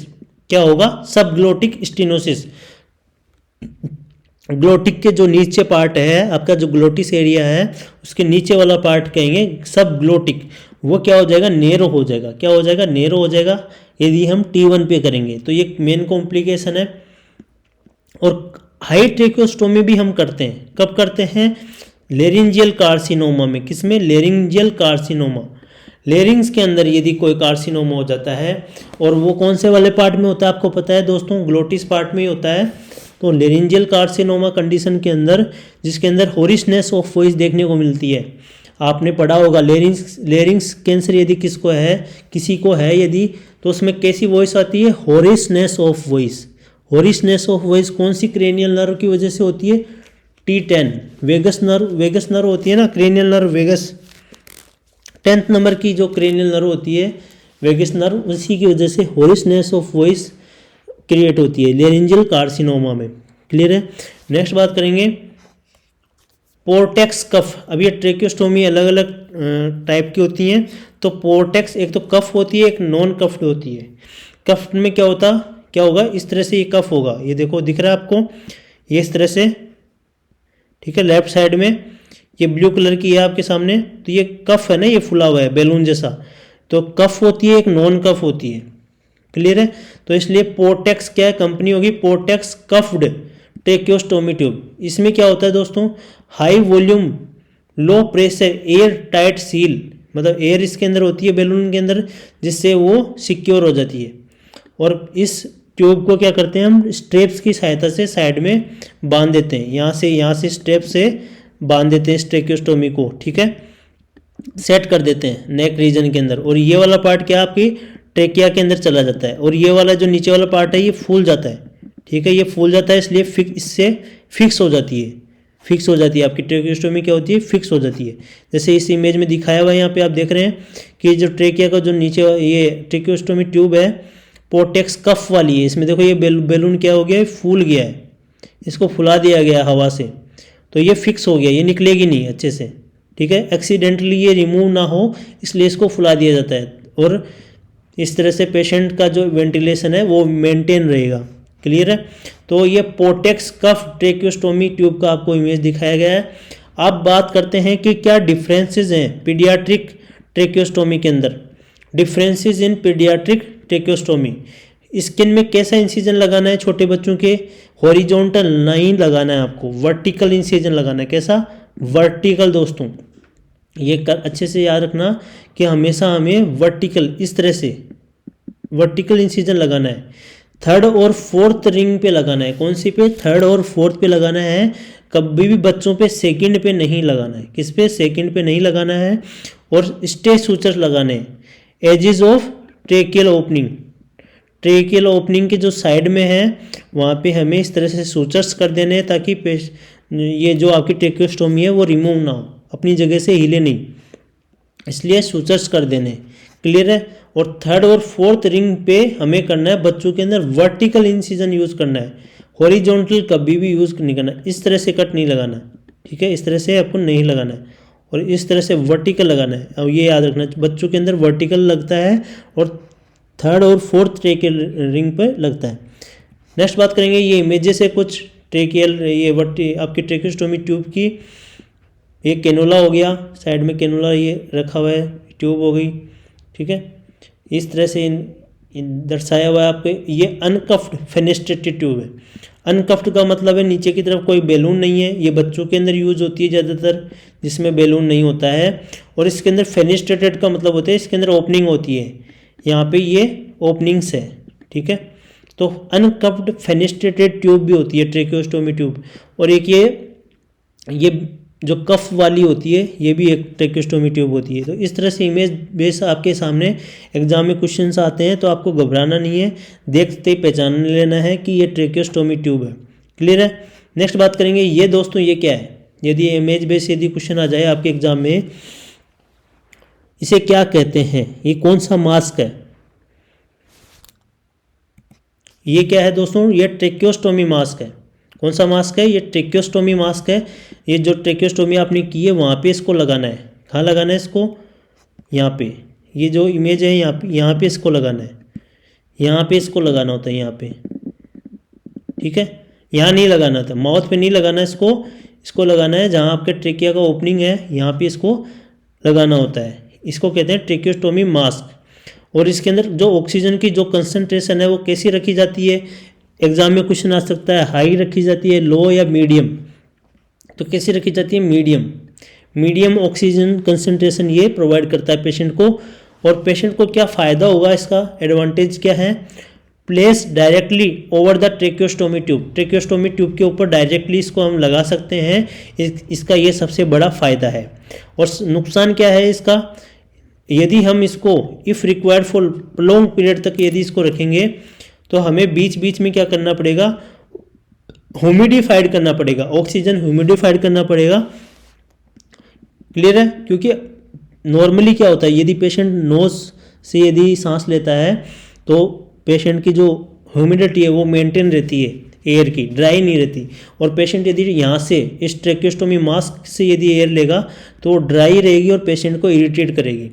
क्या होगा, सबग्लोटिक स्टेनोसिस। ग्लोटिक के जो नीचे पार्ट है आपका, जो ग्लोटिस एरिया है उसके नीचे वाला पार्ट कहेंगे सब ग्लोटिक, वो क्या हो जाएगा, नेरो हो जाएगा। क्या हो जाएगा, नेरो हो जाएगा यदि हम T1 पे करेंगे। तो ये मेन कॉम्प्लिकेशन है। और हाई ट्रेकोस्टोमी भी हम करते हैं, कब करते हैं, लेरिंजियल कार्सिनोमा में। किसमें, लेरिंजियल कार्सिनोमा। लेरिंग्स के अंदर यदि कोई कार्सिनोमा हो जाता है, और वो कौन से वाले पार्ट में होता है आपको पता है दोस्तों, ग्लोटिस पार्ट में ही होता है। तो लेरिंजियल कार्सिनोमा कंडीशन के अंदर, जिसके अंदर हॉरिसनेस ऑफ वॉइस देखने को मिलती है, आपने पढ़ा होगा लेरिंग्स कैंसर यदि किसको है, किसी को है यदि, तो उसमें कैसी वॉइस आती है, हॉरिसनेस ऑफ वॉइस। हॉरिसनेस ऑफ वॉइस कौन सी क्रेनियल नर्व की वजह से होती है, T10 वेगस नर्व होती है ना, cranial nerve vagus, 10th number की जो क्रेनियल नर्व होती है वेगस नर्व, उसी की वजह से हॉरिसनेस ऑफ वॉइस क्रिएट होती है लेरिंजियल कार्सिनोमा में। क्लियर है। नेक्स्ट बात करेंगे पोर्टेक्स कफ। अब ये ट्रेकियोस्टोमी अलग अलग टाइप की होती हैं। तो पोर्टेक्स एक तो कफ होती है, एक नॉन कफ्ड होती है। कफ में क्या होगा, इस तरह से ये कफ होगा, ये देखो दिख रहा है आपको, ये इस तरह से, ठीक है, लेफ्ट साइड में ये ब्लू कलर की है आपके सामने, तो ये कफ है ना, ये फुला हुआ है बैलून जैसा। तो कफ होती है, एक नॉन कफ होती है। क्लियर है। तो इसलिए पोर्टेक्स क्या है, कंपनी होगी पोर्टेक्स कफ्ड ट्रेकियोस्टोमी ट्यूब। इसमें क्या होता है दोस्तों, high volume low pressure air tight seal, मतलब एयर इसके अंदर होती है बैलून के अंदर, जिससे वो सिक्योर हो जाती है। और इस ट्यूब को क्या करते हैं हम, स्ट्रेप्स की सहायता से साइड में बांध देते हैं, यहाँ से स्ट्रेप से बांध देते हैं ट्रेकियोस्टोमी को, ठीक है, सेट कर देते हैं नेक रीजन के अंदर। और ये वाला पार्ट क्या आपकी ट्रेकिया के अंदर चला जाता है, और ये वाला जो नीचे वाला पार्ट है ये फूल जाता है, ठीक है, ये फूल जाता है, इसलिए इससे फिक्स हो जाती है आपकी ट्रेकियोस्टोमी, क्या होती है, फिक्स हो जाती है। जैसे इस इमेज में दिखाया हुआ है, यहाँ पे आप देख रहे हैं कि जो ट्रेकिया का जो नीचे ये ट्रेकियोस्टोमी ट्यूब है पोर्टेक्स कफ वाली है, इसमें देखो ये बैलून क्या हो गया है, फूल गया है, इसको फुला दिया गया हवा से, तो ये फिक्स हो गया, ये निकलेगी नहीं अच्छे से, ठीक है, एक्सीडेंटली ये रिमूव ना हो इसलिए इसको फुला दिया जाता है। और इस तरह से पेशेंट का जो वेंटिलेशन है वो मेंटेन रहेगा। क्लियर है। तो ये पोर्टेक्स कफ ट्रेकियोस्टोमी ट्यूब का आपको इमेज दिखाया गया है। अब बात करते हैं कि क्या डिफरेंसेस हैं पीडियाट्रिक ट्रेकियोस्टोमी के अंदर। Differences in paediatric tracheostomy, skin में कैसा इंसिजन लगाना है छोटे बच्चों के, हॉरिजॉन्टल नहीं लगाना है आपको, वर्टिकल इंसिजन लगाना है। कैसा, वर्टिकल दोस्तों, ये अच्छे से याद रखना कि हमेशा हमें वर्टिकल, इस तरह से वर्टिकल इंसिजन लगाना है। थर्ड और फोर्थ रिंग पे लगाना है। कौन सी पे, थर्ड और फोर्थ पे लगाना है। कभी भी बच्चों पे सेकंड पे नहीं लगाना है। किस पे, सेकंड पे नहीं लगाना है। और स्टे सूचर लगाने हैं। Edges of tracheal opening, tracheal opening के जो साइड में है वहाँ पे हमें इस तरह से सूचर्स कर देने हैं ताकि ये जो आपकी ट्रेकियोस्टोमी है वो रिमूव ना हो, अपनी जगह से हिले नहीं, इसलिए सूचर्स कर देने। क्लियर है। और थर्ड और फोर्थ रिंग पे हमें करना है बच्चों के अंदर वर्टिकल इंसिजन यूज़ करना है, हॉरिजॉन्टल कभी भी यूज़ नहीं करना, इस तरह से कट नहीं लगाना, ठीक है, इस तरह से आपको नहीं लगाना है, और इस तरह से वर्टिकल लगाना है। अब ये याद रखना बच्चों के अंदर वर्टिकल लगता है और थर्ड और फोर्थ ट्रेकियल रिंग पर लगता है। नेक्स्ट बात करेंगे, ये इमेजेस है कुछ ट्रेकियल, ये आपकी ट्रेकियोस्टोमी ट्यूब की। ये कैनोला हो गया, साइड में कैनोला ये रखा हुआ है, ट्यूब हो गई, ठीक है, इस तरह से दर्शाया हुआ है आपके। ये अनकफ्ड फेनेस्ट्रेटेड ट्यूब है। अनकफ्ड का मतलब है नीचे की तरफ कोई बैलून नहीं है, ये बच्चों के अंदर यूज होती है ज़्यादातर जिसमें बैलून नहीं होता है। और इसके अंदर फेनेस्ट्रेटेड का मतलब होता है इसके अंदर ओपनिंग होती है, यहाँ पे ये ओपनिंग्स है, ठीक है। तो अनकफ्ड फेनेस्ट्रेटेड ट्यूब भी होती है ट्रेकियोस्टोमी ट्यूब। और एक ये जो कफ वाली होती है ये भी एक ट्रेकियोस्टोमी ट्यूब होती है। तो इस तरह से इमेज बेस आपके सामने एग्जाम में क्वेश्चंस आते हैं, तो आपको घबराना नहीं है, देखते ही पहचान लेना है कि ये ट्रेकियोस्टोमी ट्यूब है। क्लियर है। नेक्स्ट बात करेंगे, ये दोस्तों ये क्या है, यदि इमेज बेस यदि क्वेश्चन आ जाए आपके एग्जाम में, इसे क्या कहते हैं, ये कौन सा मास्क है, ये क्या है दोस्तों, ये ट्रेकियोस्टोमी मास्क है। कौन सा मास्क है, ये ट्रेकियोस्टोमी मास्क है। ये जो ट्रेकियोस्टोमी आपने की है वहाँ पे इसको लगाना है। कहाँ लगाना है इसको, यहाँ पे, ये जो इमेज है यहाँ पे इसको लगाना है, यहाँ पे इसको लगाना होता है, यहाँ पे, ठीक है, यहाँ नहीं लगाना था, माउथ पे नहीं लगाना इसको लगाना है जहाँ आपके ट्रेकिया का ओपनिंग है, यहाँ पे इसको लगाना होता है। इसको कहते हैं ट्रेकियोस्टोमी मास्क। और इसके अंदर जो ऑक्सीजन की जो कंसंट्रेशन है वो कैसी रखी जाती है, एग्जाम में क्वेश्चन आ सकता है, हाई रखी जाती है, लो या मीडियम। तो कैसी रखी जाती है, मीडियम। मीडियम ऑक्सीजन कंसंट्रेशन ये प्रोवाइड करता है पेशेंट को। और पेशेंट को क्या फ़ायदा होगा, इसका एडवांटेज क्या है, place directly over the tracheostomy tube. Tracheostomy tube के ऊपर डायरेक्टली इसको हम लगा सकते हैं, इसका ये सबसे बड़ा फ़ायदा है। और नुकसान क्या है इसका, यदि हम इसको if required for long period तक यदि इसको रखेंगे तो हमें बीच बीच में क्या करना पड़ेगा, ह्यूमिडिफाइड करना पड़ेगा, ऑक्सीजन ह्यूमिडिफाइड करना पड़ेगा। क्लियर है, क्योंकि नॉर्मली क्या होता है, यदि पेशेंट नोज से यदि सांस लेता है तो पेशेंट की जो ह्यूमिडिटी है वो मेंटेन रहती है, एयर की ड्राई नहीं रहती। और पेशेंट यदि यहाँ से इस ट्रेकियोस्टोमी मास्क से यदि एयर लेगा तो वो ड्राई रहेगी और पेशेंट को इरिटेट करेगी।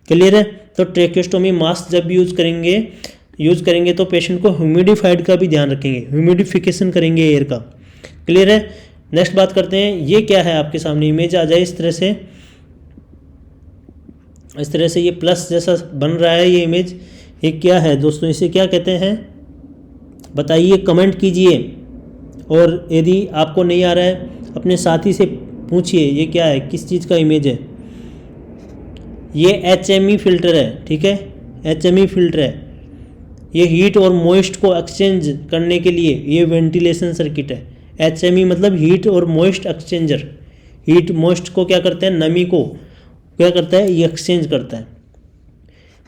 क्लियर है, तो ट्रेकियोस्टोमी मास्क जब यूज़ करेंगे तो पेशेंट को ह्यूमिडिफाइड का भी ध्यान रखेंगे, ह्यूमिडिफिकेशन करेंगे एयर का। क्लियर है। नेक्स्ट बात करते हैं, ये क्या है, आपके सामने इमेज आ जाए इस तरह से ये प्लस जैसा बन रहा है ये इमेज, ये क्या है दोस्तों, इसे क्या कहते हैं बताइए, कमेंट कीजिए। और यदि आपको नहीं आ रहा है अपने साथी से पूछिए ये क्या है, किस चीज़ का इमेज है। ये HME फिल्टर है, ठीक है, HME फिल्टर है। ये हीट और मॉइस्ट को एक्सचेंज करने के लिए ये वेंटिलेशन सर्किट है। HME मतलब हीट और मॉइस्ट एक्सचेंजर। हीट मॉइस्ट को क्या करते हैं, नमी को क्या करता है, ये एक्सचेंज करता है।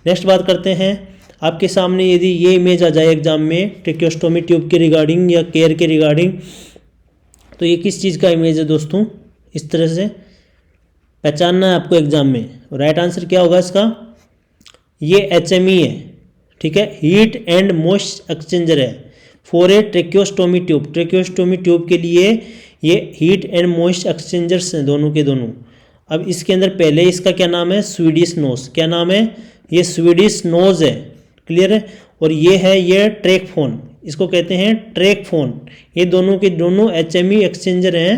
नेक्स्ट बात करते हैं, आपके सामने यदि ये इमेज आ जाए एग्जाम में ट्रेकियोस्टोमी ट्यूब के रिगार्डिंग या केयर के रिगार्डिंग, तो ये किस चीज़ का इमेज है दोस्तों, इस तरह से पहचानना है आपको एग्जाम में। राइट आंसर क्या होगा इसका, ये HME है, ठीक है, हीट एंड मॉइस्ट एक्सचेंजर है for a tracheostomy tube. Tracheostomy tube के लिए ये हीट एंड मॉइस्ट एक्सचेंजर्स हैं दोनों के दोनों। अब इसके अंदर पहले इसका क्या नाम है, स्वीडिश नोज। क्या नाम है, ये स्वीडिश नोज है। क्लियर है। और ये है ये ट्रैकफोन, इसको कहते हैं ट्रैकफोन। ये दोनों के दोनों HME एक्सचेंजर हैं,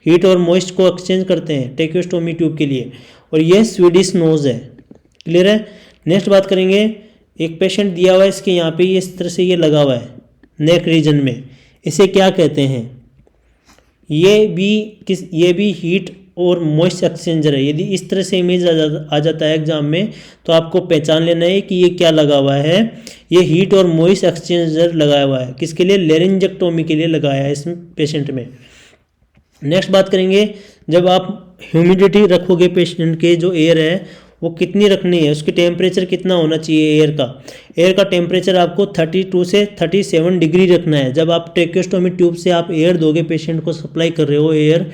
हीट और मॉइस्ट को एक्सचेंज करते हैं ट्रेकियोस्टोमी ट्यूब के लिए। और ये स्वीडिश नोज है। क्लियर है। नेक्स्ट बात करेंगे, एक पेशेंट दिया हुआ है, इसके यहाँ पे इस तरह से ये लगा हुआ है नेक रीजन में, इसे क्या कहते हैं, ये भी हीट और मॉइस्ट एक्सचेंजर है। यदि इस तरह से इमेज आ जाता है एग्जाम में तो आपको पहचान लेना है कि ये क्या लगा हुआ है, ये हीट और मॉइस्ट एक्सचेंजर लगाया हुआ है। किसके लिए, लेरिंजेक्टोमी के लिए लगाया है इस पेशेंट में। नेक्स्ट बात करेंगे, जब आप ह्यूमिडिटी रखोगे पेशेंट के जो एयर है वो कितनी रखनी है, उसकी टेम्परेचर कितना होना चाहिए एयर का टेम्परेचर आपको 32 से 37 डिग्री रखना है। जब आप ट्रेकियोस्टोमी ट्यूब से आप एयर दोगे, पेशेंट को सप्लाई कर रहे हो एयर,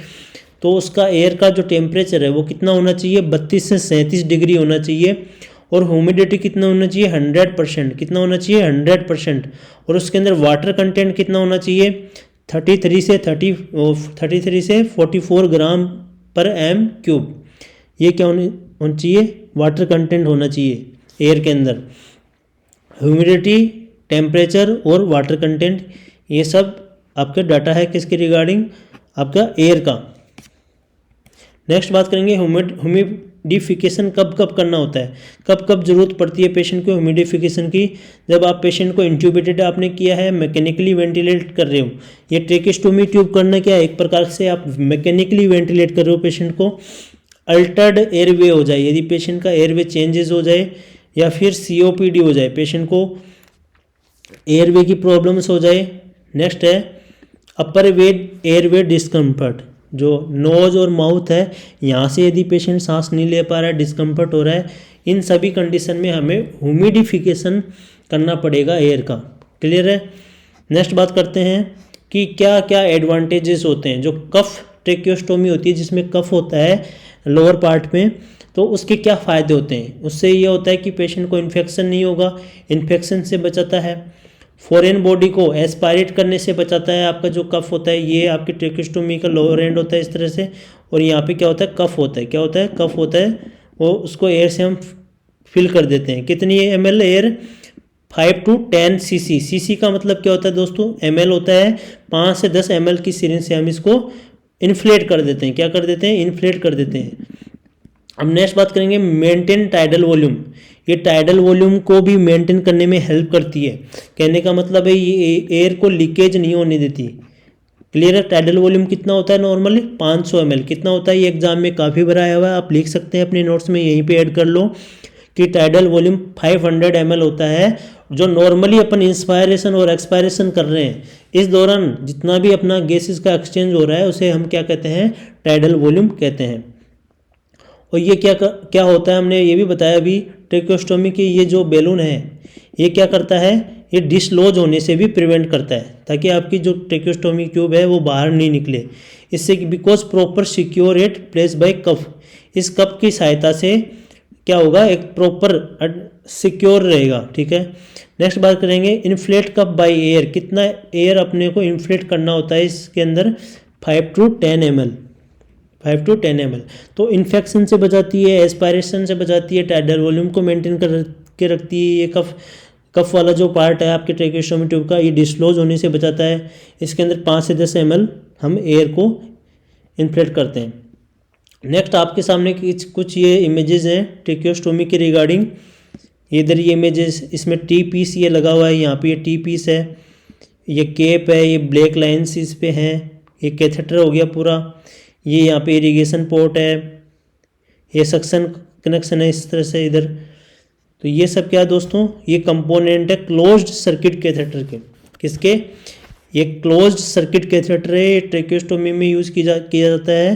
तो उसका एयर का जो टेम्परेचर है वो कितना होना चाहिए, 32 से 37 डिग्री होना चाहिए। और ह्यूमिडिटी कितना होना चाहिए, 100%। कितना होना चाहिए, 100%। और उसके अंदर वाटर कंटेंट कितना होना चाहिए, 33 से 44 ग्राम पर एम क्यूब। ये क्या होना चाहिए, वाटर कंटेंट होना चाहिए एयर के अंदर। ह्यूमिडिटी, टेम्परेचर और वाटर कंटेंट, ये सब आपका डाटा है किसके रिगार्डिंग, आपका एयर का। नेक्स्ट बात करेंगे, ह्यूमिडिफिकेशन कब कब करना होता है, कब कब जरूरत पड़ती है पेशेंट को ह्यूमिडिफिकेशन की। जब आप पेशेंट को इंट्यूबेटेड आपने किया है, मैकेनिकली वेंटिलेट कर रहे हो। ये ट्रेकियोस्टोमी ट्यूब करना क्या है, एक प्रकार से आप मैकेनिकली वेंटिलेट कर रहे हो पेशेंट को। अल्टर्ड एयरवे हो जाए, यदि पेशेंट का एयरवे चेंजेस हो जाए, या फिर COPD हो जाए, पेशेंट को एयरवे की प्रॉब्लम्स हो जाए। नेक्स्ट है अपर वे एयरवे डिस्कम्फर्ट, जो नोज और माउथ है यहाँ से यदि पेशेंट सांस नहीं ले पा रहा है, डिस्कम्फर्ट हो रहा है, इन सभी कंडीशन में हमें ह्यूमिडिफिकेशन करना पड़ेगा एयर का। क्लियर है। नेक्स्ट बात करते हैं कि क्या क्या एडवांटेजेस होते हैं। जो कफ ट्रेकियोस्टोमी होती है जिसमें कफ होता है लोअर पार्ट में, तो उसके क्या फ़ायदे होते हैं। उससे ये होता है कि पेशेंट को इन्फेक्शन नहीं होगा, इन्फेक्शन से बचाता है। फॉरेन बॉडी को एस्पायरेट करने से बचाता है। आपका जो कफ होता है ये आपकी ट्रेकियोस्टोमी का लोअर एंड होता है इस तरह से, और यहाँ पे क्या होता है, कफ होता है। क्या होता है, कफ होता है। वो उसको एयर से हम फिल कर देते हैं। कितनी ml air, 5 to 10 cc। cc का मतलब क्या होता है दोस्तों, ml होता है। 5 से 10 ml की सिरिंज से हम इसको इन्फ्लेट कर देते हैं। क्या कर देते हैं, इन्फ्लेट कर देते हैं। अब नेक्स्ट बात करेंगे मेंटेन टाइडल वॉल्यूम। ये टाइडल वॉल्यूम को भी मेंटेन करने में हेल्प करती है। कहने का मतलब है ये एयर को लीकेज नहीं होने देती। क्लियर है। टाइडल वॉल्यूम कितना होता है नॉर्मली 500 ml। कितना होता है ये एग्जाम में काफ़ी बार आया हुआ है, आप लिख सकते हैं अपने नोट्स में, यहीं पे ऐड कर लो कि टाइडल वॉल्यूम 500 ml होता है। जो नॉर्मली अपन इंस्पायरेशन और एक्सपायरेशन कर रहे हैं इस दौरान जितना भी अपना गैसेस का एक्सचेंज हो रहा है उसे हम क्या कहते हैं, टाइडल वॉल्यूम कहते हैं। और ये क्या होता है हमने ये भी बताया अभी, ट्रेकोस्टोमी की ये जो बैलून है ये क्या करता है, ये डिसलॉज होने से भी प्रिवेंट करता है ताकि आपकी जो ट्रेकोस्टोमी ट्यूब है वो बाहर नहीं निकले। इससे because proper secure it place by cuff. इस कप की सहायता से क्या होगा, एक प्रॉपर सिक्योर रहेगा। ठीक है। नेक्स्ट बात करेंगे इन्फ्लेट कप बाय एयर। कितना एयर अपने को इन्फ्लेट करना होता है इसके अंदर, 5 to 10 ml। 5 to 10 ml। तो इन्फेक्शन से बचाती है, एस्पायरेशन से बचाती है, टाइडल वॉल्यूम को मेंटेन कर के रखती है। ये कफ वाला जो पार्ट है आपके ट्रेकोस्टोमी ट्यूब का ये डिसलॉज होने से बचाता है। इसके अंदर 5 से 10 ml हम एयर को इन्फ्लेट करते हैं। नेक्स्ट आपके सामने कुछ ये इमेजेस हैं ट्रेकोस्टोमी के रिगार्डिंग। इधर ये इमेजेस, इसमें टी पीस ये लगा हुआ है, यहाँ पे ये टी पीस है, ये केप है, ये ब्लैक लाइन्स इस पे हैं, ये कैथेटर हो गया पूरा, ये यहाँ पे इरिगेशन पोर्ट है, ये सक्शन कनेक्शन है इस तरह से इधर। तो ये सब क्या है दोस्तों, ये कंपोनेंट है क्लोज्ड सर्किट कैथेटर के। किसके, ये क्लोज्ड सर्किट कैथेटर है, ट्रेकोस्टोमी में यूज़ किया जाता है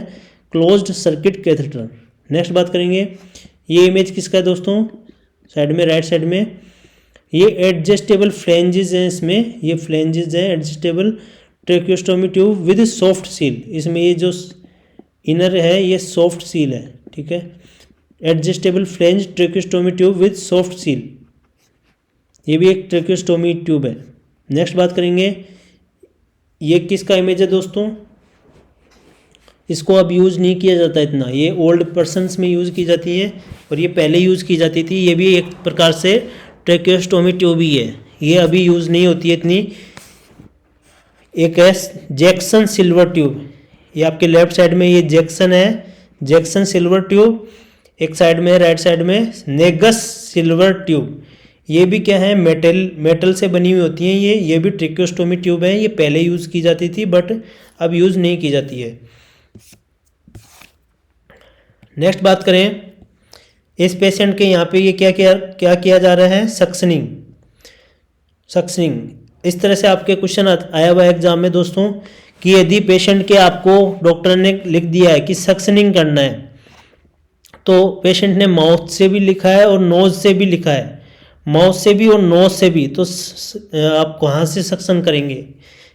क्लोज्ड सर्किट कैथेटर। नेक्स्ट बात करेंगे, ये इमेज किसका है दोस्तों, साइड में राइट साइड में ये एडजस्टेबल फ्लेंजेस हैं, इसमें ये फ्लेंजेस हैं adjustable tracheostomy tube with soft seal. इसमें ये जो इनर है ये सॉफ्ट सील है। ठीक है। Adjustable flange tracheostomy tube with soft seal, ये भी एक ट्रेकोस्टोमी ट्यूब है। नेक्स्ट बात करेंगे, ये किसका इमेज है दोस्तों, इसको अब यूज़ नहीं किया जाता इतना, ये ओल्ड पर्सन्स में यूज़ की जाती है और ये पहले यूज़ की जाती थी। ये भी एक प्रकार से ट्रेकोस्टोमी ट्यूब ही है, ये अभी यूज़ नहीं होती है इतनी। एक है जैक्सन सिल्वर ट्यूब, ये आपके लेफ्ट साइड में ये जैक्सन है, जैक्सन सिल्वर ट्यूब। एक साइड में राइट साइड में नेगस सिल्वर ट्यूब, ये भी क्या है, मेटल से बनी हुई होती हैं ये भी ट्रेकोस्टोमी ट्यूब है। ये पहले यूज़ की जाती थी बट अब यूज़ नहीं की जाती है। नेक्स्ट बात करें, इस पेशेंट के यहाँ पे ये क्या किया जा रहा है, सक्शनिंग। इस तरह से आपके क्वेश्चन आया हुआ है एग्जाम में दोस्तों कि यदि पेशेंट के आपको डॉक्टर ने लिख दिया है कि सक्शनिंग करना है, तो पेशेंट ने माउथ से भी लिखा है और नोज से भी लिखा है, माउथ से भी और नोज से भी, तो आप कहाँ से सक्शन करेंगे,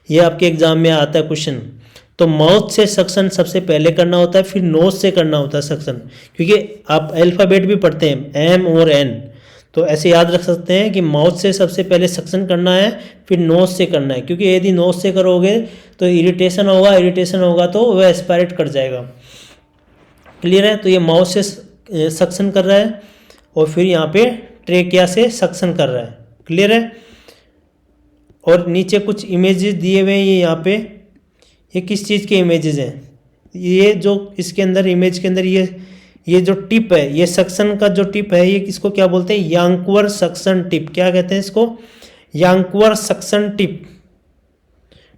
ये आपके एग्जाम में आता है क्वेश्चन। तो माउथ से सक्शन सबसे पहले करना होता है, फिर नोज से करना होता है सक्शन, क्योंकि आप अल्फ़ाबेट भी पढ़ते हैं एम और एन, तो ऐसे याद रख सकते हैं कि माउथ से सबसे पहले सक्शन करना है फिर नोज से करना है, क्योंकि यदि नोज से करोगे तो इरिटेशन होगा तो वह एस्पायरेट कर जाएगा। क्लियर है। तो ये माउथ से सक्शन कर रहा है और फिर यहाँ पे ट्रेकिया से सक्शन कर रहा है। क्लियर है। और नीचे कुछ इमेजेस दिए हुए हैं, ये यहाँ पे ये किस चीज़ के इमेजेस हैं, ये जो इसके अंदर इमेज के अंदर ये जो टिप है, ये सक्शन का जो टिप है, ये किसको क्या बोलते हैं, यांकवर सक्शन टिप। क्या कहते हैं इसको, यांकवर सक्शन टिप।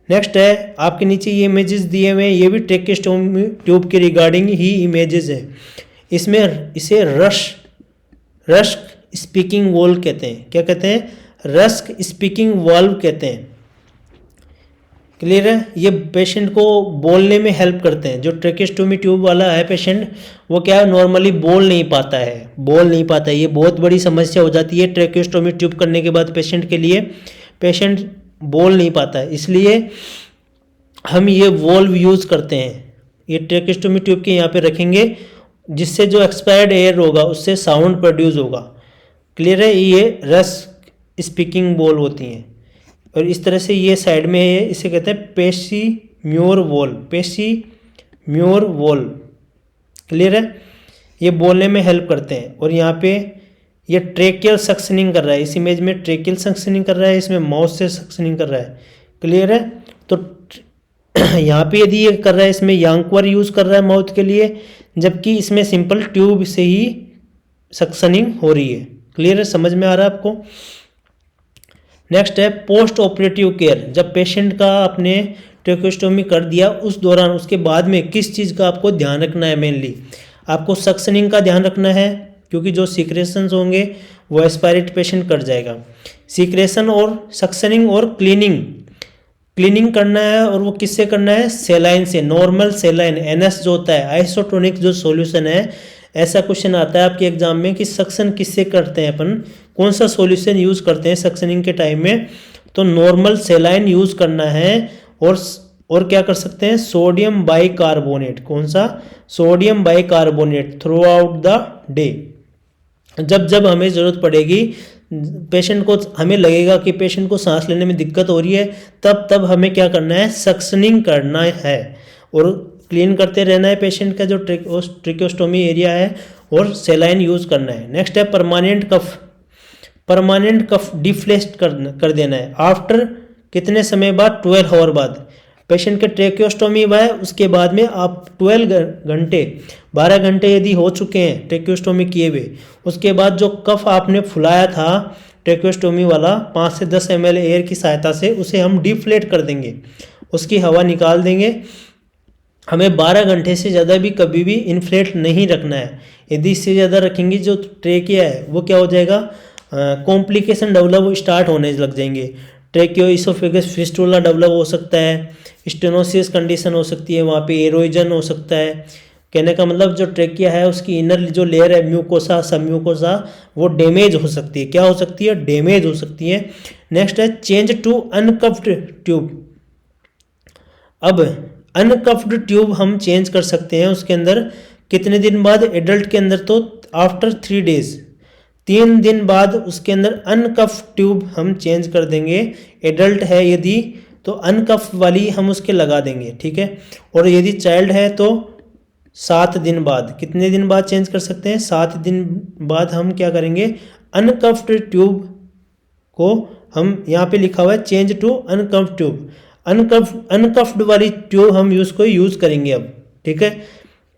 नेक्स्ट है आपके नीचे ये इमेजेस दिए हुए हैं, ये भी ट्रेकोस्टोमी ट्यूब के रिगार्डिंग ही इमेजेस है। इसमें इसे रस्क स्पीकिंग वॉल्व कहते हैं। क्या कहते हैं, रस्क स्पीकिंग वॉल्व कहते हैं। क्लियर है। ये पेशेंट को बोलने में हेल्प करते हैं। जो ट्रेकोस्टोमी ट्यूब वाला है पेशेंट, वो क्या है, नॉर्मली बोल नहीं पाता है। ये बहुत बड़ी समस्या हो जाती है ट्रेकोस्टोमी ट्यूब करने के बाद पेशेंट के लिए, पेशेंट बोल नहीं पाता है, इसलिए हम ये वॉल्व यूज़ करते हैं। ये ट्रेकोस्टोमी ट्यूब के यहाँ पे रखेंगे, जिससे जो एक्सपायर्ड एयर होगा उससे साउंड प्रोड्यूस होगा। क्लियर है। ये रस्क स्पीकिंग वॉल्व होती हैं और इस तरह से ये साइड में है, इसे कहते हैं पेशी म्योर वॉल्व। क्लियर है। ये बोलने में हेल्प करते हैं। और यहाँ पे ये ट्रेकियल सक्शनिंग कर रहा है, इस इमेज में ट्रेकियल सक्शनिंग कर रहा है, इसमें माउथ से सक्शनिंग कर रहा है। क्लियर है। तो यहाँ पे यदि ये कर रहा है, इसमें यांकवर यूज़ कर रहा है माउथ के लिए, जबकि इसमें सिंपल ट्यूब से ही सक्शनिंग हो रही है। क्लियर है, समझ में आ रहा है आपको। नेक्स्ट है पोस्ट ऑपरेटिव केयर। जब पेशेंट का आपने ट्रेकोस्टोमी कर दिया उस दौरान उसके बाद में किस चीज़ का आपको ध्यान रखना है? मेनली आपको सक्शनिंग का ध्यान रखना है, क्योंकि जो सीक्रेशंस होंगे वो एस्पायरेट पेशेंट कर जाएगा। सीक्रेशन और सक्शनिंग और क्लीनिंग करना है, और वो किससे करना है? सेलाइन से। नॉर्मल सेलाइन NS जो होता है, आइसोटोनिक जो सॉल्यूशन है। ऐसा क्वेश्चन आता है आपके एग्जाम में कि सक्शन किससे करते हैं अपन, कौन सा सॉल्यूशन यूज़ करते हैं सक्शनिंग के टाइम में? तो नॉर्मल सेलाइन यूज़ करना है। और क्या कर सकते हैं? Sodium bicarbonate. कौन सा? Sodium bicarbonate through out the day. जब जब हमें ज़रूरत पड़ेगी, पेशेंट को, हमें लगेगा कि पेशेंट को सांस लेने में दिक्कत हो रही है, तब तब हमें क्या करना है? सक्शनिंग करना है और क्लीन करते रहना है पेशेंट का जो ट्रिकोस्टोमी एरिया है, और सेलाइन यूज़ करना है। नेक्स्ट है परमानेंट कफ डिफ्लेक्ट कर देना है। आफ्टर कितने समय बाद? 12 आवर बाद। पेशेंट के ट्रेकोस्टोमी हुआ है उसके बाद में आप 12 घंटे यदि हो चुके हैं ट्रेकोस्टोमी किए हुए, उसके बाद जो कफ आपने फुलाया था ट्रेकोस्टोमी वाला 5 से 10 ml एयर की सहायता से, उसे हम डिफ्लेट कर देंगे, उसकी हवा निकाल देंगे। हमें 12 घंटे से ज़्यादा भी कभी भी इन्फ्लेट नहीं रखना है। यदि इससे ज़्यादा रखेंगे जो ट्रेकिया है वो क्या हो जाएगा? कॉम्प्लिकेशन डेवलप स्टार्ट होने लग जाएंगे। ट्रेकियो इसोफेगस फिस्टुला डेवलप हो सकता है, स्टेनोसिस कंडीशन हो सकती है, वहाँ पे एरोजन हो सकता है। कहने का मतलब जो ट्रेकिया है उसकी इनर जो लेयर है म्यूकोसा, सबम्यूकोसा, वो डैमेज हो सकती है। क्या हो सकती है? डैमेज हो सकती है। नेक्स्ट है चेंज टू अनकफ्ड ट्यूब। अब अनकफ्ड ट्यूब हम चेंज कर सकते हैं उसके अंदर कितने दिन बाद? एडल्ट के अंदर तो आफ्टर 3 डेज, 3 दिन बाद उसके अंदर अनकफ ट्यूब हम चेंज कर देंगे। एडल्ट है यदि तो अनकफ वाली हम उसके लगा देंगे, ठीक है। और यदि चाइल्ड है तो 7 दिन बाद, कितने दिन बाद चेंज कर सकते हैं? 7 दिन बाद हम क्या करेंगे? अनकफ्ड ट्यूब को हम यहाँ पे लिखा हुआ है चेंज टू अनकफ्ड ट्यूब। अनकफ्ड वाली ट्यूब हम यूज़ करेंगे अब, ठीक है।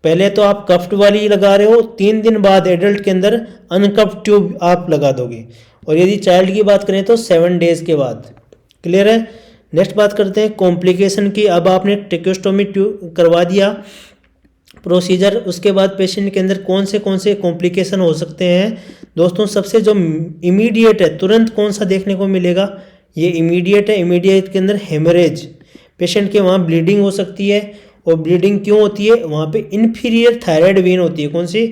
पहले तो आप कफ्ड वाली लगा रहे हो, 3 दिन बाद एडल्ट के अंदर अनकफ्ड ट्यूब आप लगा दोगे। और यदि चाइल्ड की बात करें तो 7 डेज के बाद। क्लियर है। नेक्स्ट बात करते हैं कॉम्प्लिकेशन की। अब आपने ट्रेकोस्टोमी ट्यूब करवा दिया प्रोसीजर, उसके बाद पेशेंट के अंदर कौन से कॉम्प्लिकेशन हो सकते हैं? दोस्तों सबसे जो इमीडिएट है, तुरंत कौन सा देखने को मिलेगा? ये इमीडिएट है। इमीडिएट के अंदर हेमरेज, पेशेंट के वहाँ ब्लीडिंग हो सकती है। और ब्लीडिंग क्यों होती है? वहाँ पे इन्फीरियर थायराइड वीन होती है। कौन सी?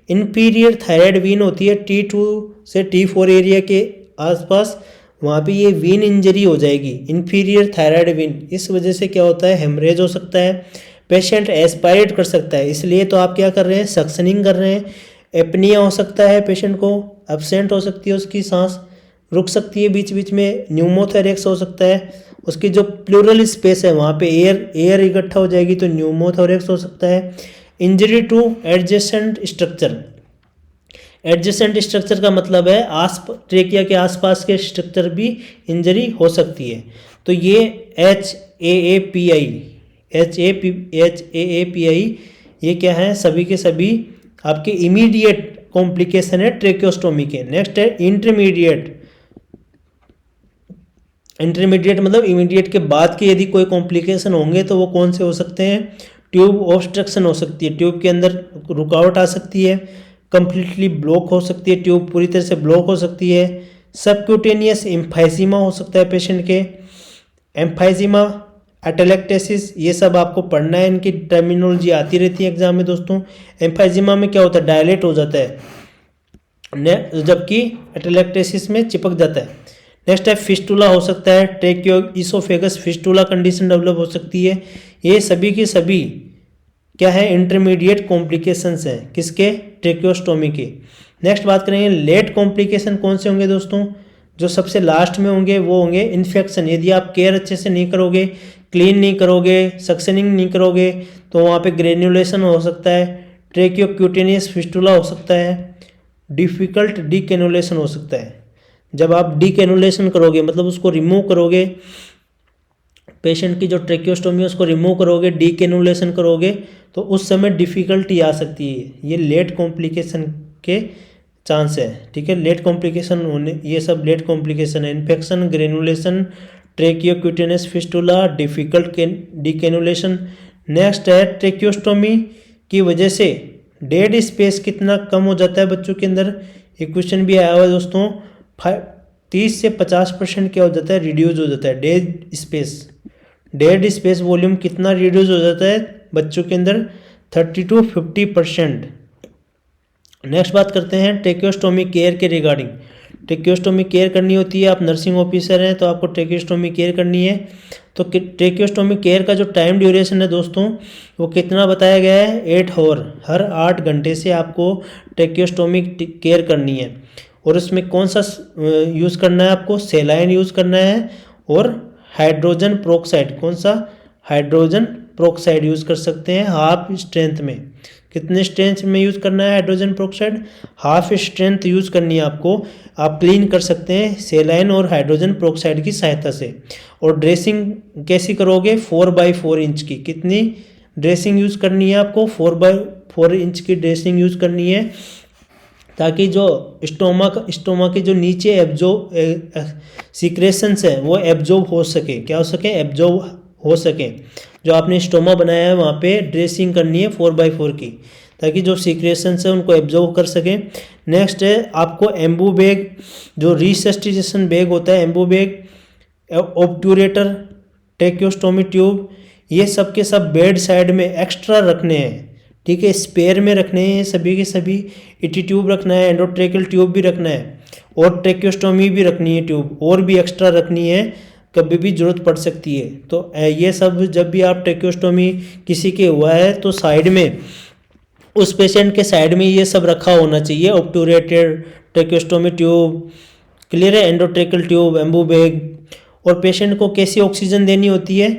इन्फीरियर थायराइड वीन होती है T2 से T4 एरिया के आसपास। वहाँ पे ये वीन इंजरी हो जाएगी, इन्फीरियर थायराइड वीन। इस वजह से क्या होता है? हेमरेज हो सकता है, पेशेंट एस्पायरेट कर सकता है। इसलिए तो आप क्या कर रहे हैं? सक्शनिंग कर रहे हैं। एपनिया हो सकता है, पेशेंट को एब्सेंट हो सकती है, उसकी सांस रुक सकती है बीच बीच में। न्यूमोथोरेक्स हो सकता है, उसकी जो प्लूरल स्पेस है वहाँ पे एयर इकट्ठा हो जाएगी तो न्यूमोथोरेक्स हो सकता है। Injury two adjacent structure. Adjacent structure का मतलब है ट्रेकिया के आसपास के स्ट्रक्चर भी इंजरी हो सकती है। तो ये HAAPI ये क्या है? सभी के सभी आपके इमीडिएट कॉम्प्लिकेशन है ट्रेकोस्टोमी के। नेक्स्ट है इंटरमीडिएट मतलब इमीडिएट के बाद के यदि कोई कॉम्प्लिकेशन होंगे तो वो कौन से हो सकते हैं? ट्यूब ऑब्स्ट्रक्शन हो सकती है, ट्यूब के अंदर रुकावट आ सकती है, कंप्लीटली ब्लॉक हो सकती है, ट्यूब पूरी तरह से ब्लॉक हो सकती है। सबक्यूटेनियस एम्फाइजीमा हो सकता है पेशेंट के, एम्फाइजीमा, एटेलेक्टेसिस, ये सब आपको पढ़ना है, इनकी टर्मिनोलॉजी आती रहती है एग्जाम में दोस्तों। एम्फाइजीमा में क्या होता है? डायलेट हो जाता है, जबकि एटेलेक्टेसिस में चिपक जाता है। नेक्स्ट है फिस्टुला हो सकता है, ट्रेकियो इसोफेगस फिस्टुला कंडीशन डेवलप हो सकती है। ये सभी के सभी क्या है? इंटरमीडिएट कॉम्प्लिकेशंस हैं किसके? ट्रेकोस्टोमी के। नेक्स्ट बात करेंगे लेट कॉम्प्लिकेशन कौन से होंगे दोस्तों? जो सबसे लास्ट में होंगे वो होंगे इन्फेक्शन। यदि आप केयर अच्छे से नहीं करोगे, क्लीन नहीं करोगे, सक्शनिंग नहीं करोगे तो वहाँ पे ग्रेन्युलेशन हो सकता है, ट्रेकियोक्यूटेनियस फिस्टुला हो सकता है, डिफिकल्ट डीकेनुलेशन हो सकता है। जब आप डीकेनुलेशन करोगे मतलब उसको रिमूव करोगे पेशेंट की जो ट्रेक्योस्टोमी है उसको रिमूव करोगे, डीकेनुलेशन करोगे, तो उस समय डिफ़िकल्टी आ सकती है। ये लेट कॉम्प्लिकेशन के चांस है, ठीक है। लेट कॉम्प्लिकेशन होने, ये सब लेट कॉम्प्लिकेशन है। Infection, granulation, tracheocutaneous fistula, difficult decannulation. Next है ट्रेक्योस्टोमी की वजह से डेड स्पेस कितना कम हो जाता है बच्चों के अंदर। एक क्वेश्चन भी आया हुआ है दोस्तों, 30 से 50% क्या हो जाता है, रिड्यूस हो जाता है dead space. Dead space volume कितना रिड्यूस हो जाता है बच्चों के अंदर, 30 to 50%। नेक्स्ट बात करते हैं ट्रेक्योस्टोमी केयर के रिगार्डिंग। ट्रेक्योस्टोमी केयर करनी होती है, आप नर्सिंग ऑफिसर हैं तो आपको ट्रेक्योस्टोमी केयर करनी है। तो ट्रेक्योस्टोमी केयर का जो टाइम ड्यूरेशन है दोस्तों, वो कितना बताया गया है, 8 आवर। हर 8 घंटे से आपको ट्रेक्योस्टोमी केयर करनी है। और उसमें कौन सा यूज़ करना है आपको, सेलाइन यूज़ करना है और हाइड्रोजन प्रोक्साइड। कौन सा, हाइड्रोजन प्रोक्साइड यूज़ कर सकते हैं हाफ स्ट्रेंथ में। कितने स्ट्रेंथ में यूज़ करना है hydrogen peroxide, half strength use करनी है आपको। आप क्लीन कर सकते हैं सेलाइन और हाइड्रोजन प्रोक्साइड की सहायता से। और ड्रेसिंग कैसी करोगे, 4x4 इंच की। कितनी ड्रेसिंग यूज़ करनी है आपको, 4x4 इंच की ड्रेसिंग यूज़ करनी है, ताकि जो स्टोमा के जो नीचे सीक्रेशंस है वो एब्जॉर्ब हो सके। क्या हो सके, एब्जॉर्ब हो सके। जो आपने स्टोमा बनाया है वहाँ पे ड्रेसिंग करनी है 4x4 की, ताकि जो सीक्रेशंस है उनको एब्जॉर्ब कर सके। नेक्स्ट है आपको एम्बू बैग, जो रिसस्टिटेशन बैग होता है, एम्बू बैग, ऑब्टूरेटर, ट्रेक्योस्टोमी ट्यूब, ये सब के सब बेड साइड में एक्स्ट्रा रखने हैं, ठीक है। स्पेयर में रखने हैं सभी के सभी। ईटी ट्यूब रखना है, एंडोट्रेकल ट्यूब भी रखना है, और ट्रेक्योस्टोमी भी रखनी है ट्यूब, और भी एक्स्ट्रा रखनी है, कभी भी जरूरत पड़ सकती है। तो ये सब जब भी आप ट्रेक्योस्टोमी किसी के हुआ है तो साइड में, उस पेशेंट के साइड में ये सब रखा होना चाहिए। ऑब्टूरेटेड, ट्रेक्योस्टोमी ट्यूब, क्लियर है, एंडोट्रेकल ट्यूब, एम्बू बैग। और पेशेंट को कैसी ऑक्सीजन देनी होती है,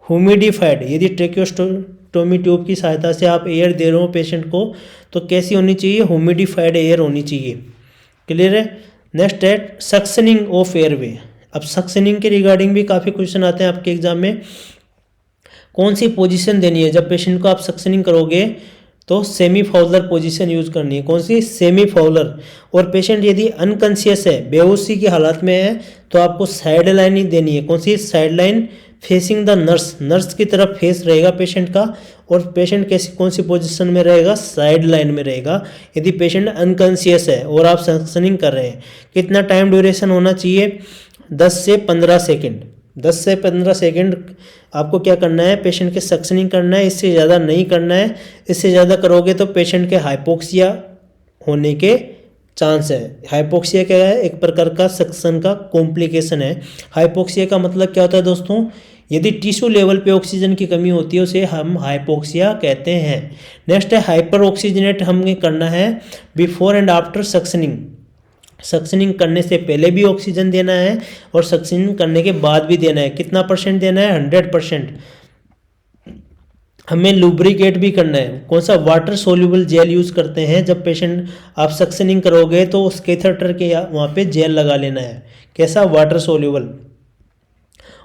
ह्यूमिडिफाइड। यदि ट्रेक्योस्टोमी ट्यूब की सहायता से आप एयर दे रहे हो पेशेंट को, तो कैसी होनी चाहिए, ह्यूमिडिफाइड एयर होनी चाहिए, क्लियर है। नेक्स्ट है सक्शनिंग ऑफ एयरवे। अब सक्शनिंग के रिगार्डिंग भी काफ़ी क्वेश्चन आते हैं आपके एग्जाम में। कौन सी पोजीशन देनी है जब पेशेंट को आप सक्शनिंग करोगे, तो सेमी फाउलर पोजीशन यूज़ करनी है। कौन सी, सेमी फाउलर। और पेशेंट यदि अनकॉन्शियस है, बेहोशी की हालत में है, तो आपको साइड लाइन ही देनी है। कौन सी, side line facing the nurse. Nurse की तरफ फेस रहेगा पेशेंट का, और पेशेंट कैसी कौन सी पोजीशन में रहेगा, साइड लाइन में रहेगा, यदि पेशेंट अनकॉन्शियस है और आप सक्शनिंग कर रहे हैं। कितना टाइम ड्यूरेशन होना चाहिए, 10 से 15 सेकेंड। 10 से 15 सेकेंड आपको क्या करना है, पेशेंट के सक्शनिंग करना है, इससे ज़्यादा नहीं करना है। इससे ज़्यादा करोगे तो पेशेंट के हाइपोक्सिया होने के चांस है। हाइपोक्सिया क्या है, एक प्रकार का सक्शन का कॉम्प्लिकेशन है। हाइपोक्सिया का मतलब क्या होता है दोस्तों, यदि टिश्यू लेवल पे ऑक्सीजन की कमी होती है उसे हम हाइपोक्सिया कहते हैं। नेक्स्ट है हाइपर ऑक्सीजनेट हमें करना है before and after suctioning. Suctioning करने से पहले भी ऑक्सीजन देना है और सक्शनिंग करने के बाद भी देना है। कितना परसेंट देना है, 100%। हमें लुब्रिकेट भी करना है। कौन सा, वाटर सोल्यूबल जेल यूज़ करते हैं। जब पेशेंट आप सक्शनिंग करोगे तो उस कैथेटर के वहाँ पे जेल लगा लेना है। कैसा, वाटर सोल्यूबल।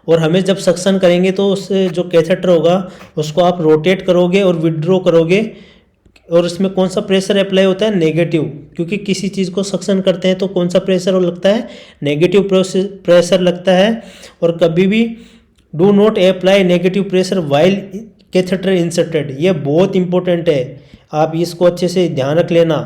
और हमें जब सक्शन करेंगे तो उससे जो कैथेटर होगा उसको आप रोटेट करोगे और विड्रॉ करोगे, और इसमें कौन सा प्रेशर अप्लाई होता है, नेगेटिव। क्योंकि किसी चीज़ को सक्शन करते हैं तो कौन सा प्रेशर लगता है, नेगेटिव प्रेशर लगता है। और कभी भी do not apply negative pressure while catheter inserted. ये बहुत इंपॉर्टेंट है, आप इसको अच्छे से ध्यान रख लेना।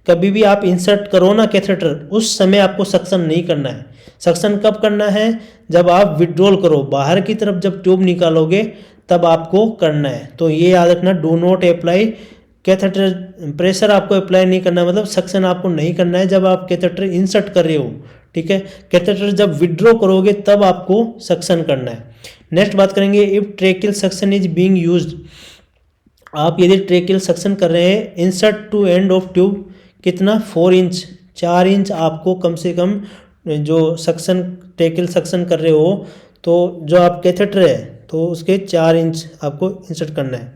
कभी भी आप इंसर्ट करो ना कैथेटर, उस समय आपको सक्शन नहीं करना है। सक्शन कब करना है, जब आप विड्रॉल करो, बाहर की तरफ जब ट्यूब निकालोगे तब आपको करना है। तो ये याद रखना, do not apply catheter pressure आपको अप्लाई नहीं करना है, मतलब सक्शन आपको नहीं करना है जब आप कैथेटर इंसर्ट कर रहे हो, ठीक है। कैथेटर जब विड्रॉ करोगे तब आपको सक्शन करना है। नेक्स्ट बात करेंगे, if tracheal suction is being used. आप यदि ट्रेकियल सक्शन कर रहे हैं, insert to end of tube कितना, 4 इंच, 4 इंच आपको कम से कम जो सक्शन ट्रेकियल सक्शन कर रहे हो, तो जो आप कैथेटर है तो उसके 4 इंच आपको इंसर्ट करना है।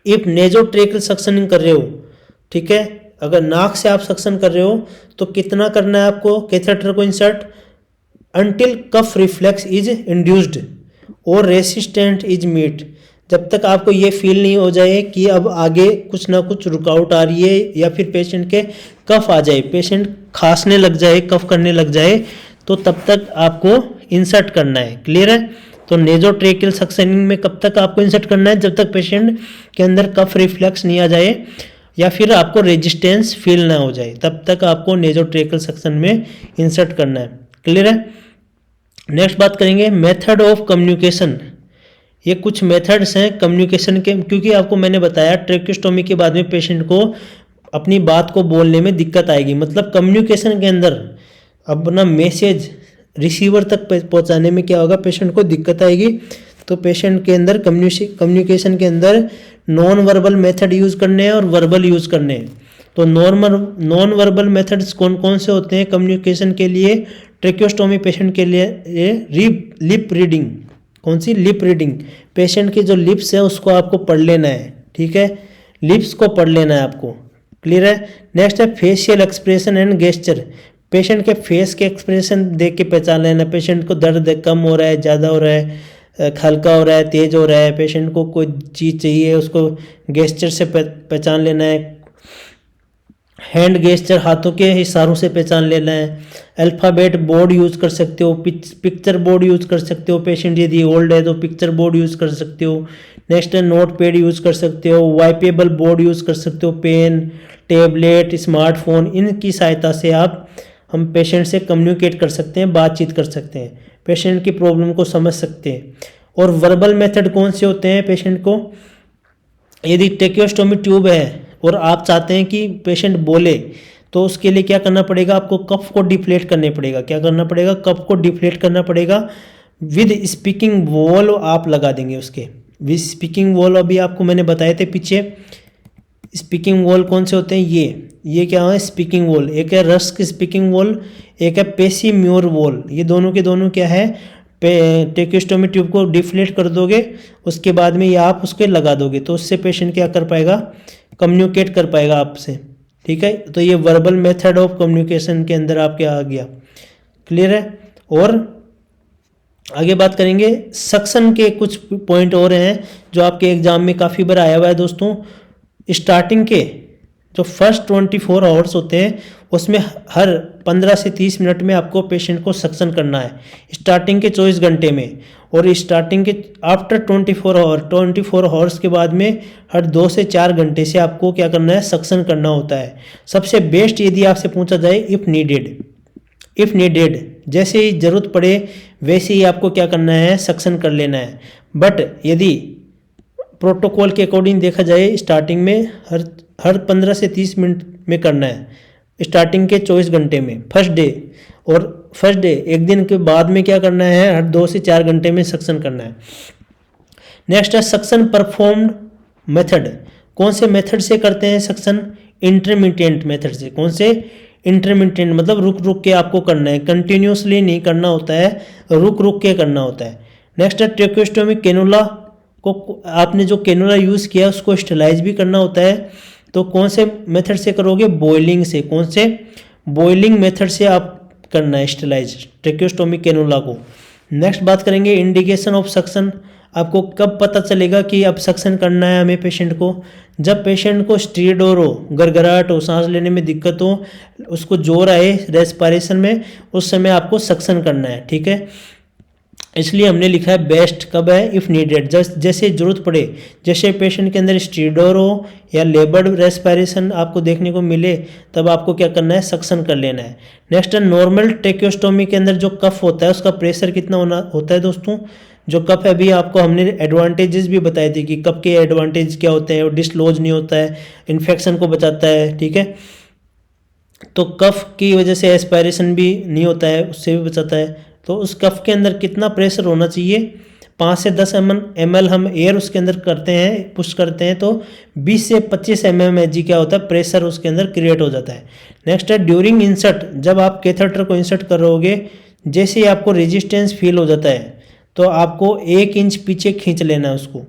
इफ नेजोट्रेकियल सक्शनिंग कर रहे हो, ठीक है, अगर नाक से आप सक्शन कर रहे हो तो कितना करना है आपको कैथेटर को insert, until cough reflex is induced और रेसिस्टेंट इज मीट। जब तक आपको ये फील नहीं हो जाए कि अब आगे कुछ ना कुछ रुकावट आ रही है या फिर पेशेंट के कफ आ जाए, पेशेंट खांसने लग जाए, कफ करने लग जाए, तो तब तक आपको इंसर्ट करना है। क्लियर है? तो नेजोट्रेकियल सक्शनिंग में कब तक आपको इंसर्ट करना है? जब तक पेशेंट के अंदर कफ रिफ्लेक्स नहीं आ जाए या फिर आपको रेजिस्टेंस फील ना हो जाए, तब तक आपको नेजोट्रेकियल सक्शन में इंसर्ट करना है। क्लियर है? नेक्स्ट बात करेंगे मेथड ऑफ कम्युनिकेशन। ये कुछ मेथड्स हैं कम्युनिकेशन के, क्योंकि आपको मैंने बताया ट्रेक्योस्टोमी के बाद में पेशेंट को अपनी बात को बोलने में दिक्कत आएगी, मतलब कम्युनिकेशन के अंदर अपना मैसेज रिसीवर तक पहुंचाने में क्या होगा, पेशेंट को दिक्कत आएगी। तो पेशेंट के अंदर कम्युनिकेशन के अंदर नॉन वर्बल मेथड यूज करने हैं और वर्बल यूज करने हैं। तो नॉन वर्बल मेथड्स कौन कौन से होते हैं कम्युनिकेशन के लिए? ट्रेक्योस्टोमी पेशेंट के लिए लिप रीडिंग। कौन सी? Lip reading. पेशेंट की जो लिप्स है उसको आपको पढ़ लेना है, ठीक है, लिप्स को पढ़ लेना है आपको। क्लियर है? नेक्स्ट है facial expression and gesture. Patient के फेस के एक्सप्रेशन देख के पहचान लेना, पेशेंट को दर्द कम हो रहा है, ज़्यादा हो रहा है, हल्का हो रहा है, तेज हो रहा है, पेशेंट को कोई चीज़ चाहिए, उसको गेस्चर से पहचान लेना है। हैंड गेस्चर, हाथों के इशारों से पहचान लेना है। अल्फ़ाबेट बोर्ड यूज़ कर सकते हो, पिक्चर बोर्ड यूज़ कर सकते हो, पेशेंट यदि ओल्ड है तो पिक्चर बोर्ड यूज़ कर सकते हो। नेक्स्ट है नोट पैड यूज़ कर सकते हो, वाइपेबल बोर्ड यूज़ कर सकते हो, पेन, टेबलेट, स्मार्टफोन, इनकी सहायता से हम पेशेंट से कम्युनिकेट कर सकते हैं, बातचीत कर सकते हैं, पेशेंट की प्रॉब्लम को समझ सकते हैं। और वर्बल मेथड कौन से होते हैं? पेशेंट को यदि ट्रेक्योस्टोमी ट्यूब है और आप चाहते हैं कि पेशेंट बोले, तो उसके लिए क्या करना पड़ेगा? आपको कफ को डिफ्लेट करने पड़ेगा। क्या करना पड़ेगा? कफ को डिफ्लेट करना पड़ेगा। विद स्पीकिंग वॉल आप लगा देंगे उसके। विद स्पीकिंग वॉल अभी आपको मैंने बताए थे पीछे। स्पीकिंग वॉल कौन से होते हैं? ये क्या है? Speaking wall. एक है रस्क स्पीकिंग वॉल, एक है पेसीम्योर वॉल। ये दोनों के दोनों क्या है? ट्रेक्योस्टोमी ट्यूब को डिफ्लेट कर दोगे, उसके बाद में ये आप उसके लगा दोगे, तो उससे पेशेंट क्या कर पाएगा? कम्युनिकेट कर पाएगा आपसे। ठीक है? तो ये वर्बल मेथड ऑफ कम्युनिकेशन के अंदर आपके आ गया। क्लियर है? और आगे बात करेंगे सक्शन के कुछ पॉइंट और हैं जो आपके एग्जाम में काफ़ी बार आया हुआ है दोस्तों। स्टार्टिंग के जो फर्स्ट 24 आवर्स होते हैं उसमें हर 15 से 30 मिनट में आपको पेशेंट को सक्शन करना है, स्टार्टिंग के 24 घंटे में। और स्टार्टिंग के आफ्टर 24 आवर्स के बाद में हर 2 से 4 घंटे से आपको क्या करना है? सक्शन करना होता है। सबसे बेस्ट यदि आपसे पूछा जाए इफ़ नीडेड, जैसे ही ज़रूरत पड़े वैसे ही आपको क्या करना है? सक्शन कर लेना है। बट यदि प्रोटोकॉल के अकॉर्डिंग देखा जाए स्टार्टिंग में हर 15 से 30 मिनट में करना है, स्टार्टिंग के 24 घंटे में फर्स्ट डे एक दिन के बाद में क्या करना है? हर 2 से 4 घंटे में सक्शन करना है। नेक्स्ट है सक्शन परफॉर्म्ड मेथड। कौन से मेथड से करते हैं सक्शन? इंटरमिटेंट मेथड से। कौन से? इंटरमिटेंट, मतलब रुक रुक के आपको करना है, कंटिन्यूसली नहीं करना होता है, रुक रुक के करना होता है। नेक्स्ट है ट्रेक्योस्टोमी कैनुला को आपने जो कैनुला यूज़ किया उसको स्टेलाइज भी करना होता है। तो कौन से मेथड से करोगे? बॉइलिंग से। कौन से? बॉइलिंग मेथड से आप करना है स्टेलाइज ट्रेक्योस्टोमी कैनुला को। नेक्स्ट बात करेंगे इंडिकेशन ऑफ सक्शन। आपको कब पता चलेगा कि अब सक्शन करना है हमें पेशेंट को? जब पेशेंट को स्टीरोड हो, गड़गड़ाहट हो, सांस लेने में दिक्कत हो, उसको जोर आए रेस्पिरेशन में, उस समय आपको सक्शन करना है। ठीक है? इसलिए हमने लिखा है बेस्ट कब है? इफ़ नीडेड, जैसे ज़रूरत पड़े, जैसे पेशेंट के अंदर स्टीरोड हो या लेबर्ड रेस्पिरेशन आपको देखने को मिले, तब आपको क्या करना है? सक्शन कर लेना है। नेक्स्ट है नॉर्मल ट्रेक्योस्टोमी के अंदर जो कफ होता है उसका प्रेशर कितना होता है दोस्तों? जो कफ है, अभी आपको हमने एडवांटेजेस भी बताए थे कि कफ के एडवांटेज क्या होते हैं। डिसलॉज नहीं होता है, इन्फेक्शन को बचाता है। ठीक है? तो कफ की वजह से एस्पायरेशन भी नहीं होता है, उससे भी बचाता है। तो उस कफ के अंदर कितना प्रेशर होना चाहिए? 5 से 10 ml हम एयर उसके अंदर करते हैं, पुश करते हैं, तो 20 से 25 mmHg क्या होता है? प्रेशर उसके अंदर क्रिएट हो जाता है। नेक्स्ट है ड्यूरिंग इंसर्ट, जब आप कैथेटर को इंसर्ट करोगे, जैसे ही आपको रेजिस्टेंस फील हो जाता है तो आपको 1 इंच पीछे खींच लेना है उसको।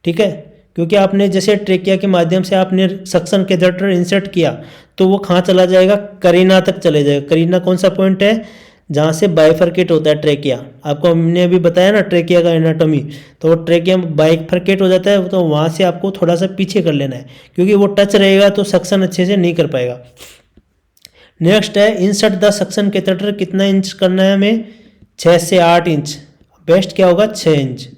ठीक है? क्योंकि आपने जैसे ट्रेकिया के माध्यम से आपने सक्शन कैथेटर इंसर्ट किया तो वो कहाँ चला जाएगा? करीना तक चले जाएगा। करीना कौन सा पॉइंट है? जहाँ से बाइफरकेट होता है ट्रेकिया। आपको हमने अभी बताया ना ट्रेकिया का एनाटॉमी, तो ट्रेकिया बाइफरकेट हो जाता है, तो वहाँ से आपको थोड़ा सा पीछे कर लेना है, क्योंकि वो टच रहेगा तो सक्शन अच्छे से नहीं कर पाएगा। नेक्स्ट है इंसर्ट द सक्शन कैथेटर। कितना इंच करना है हमें? 6 से 8 इंच। बेस्ट क्या होगा? 6 इंच।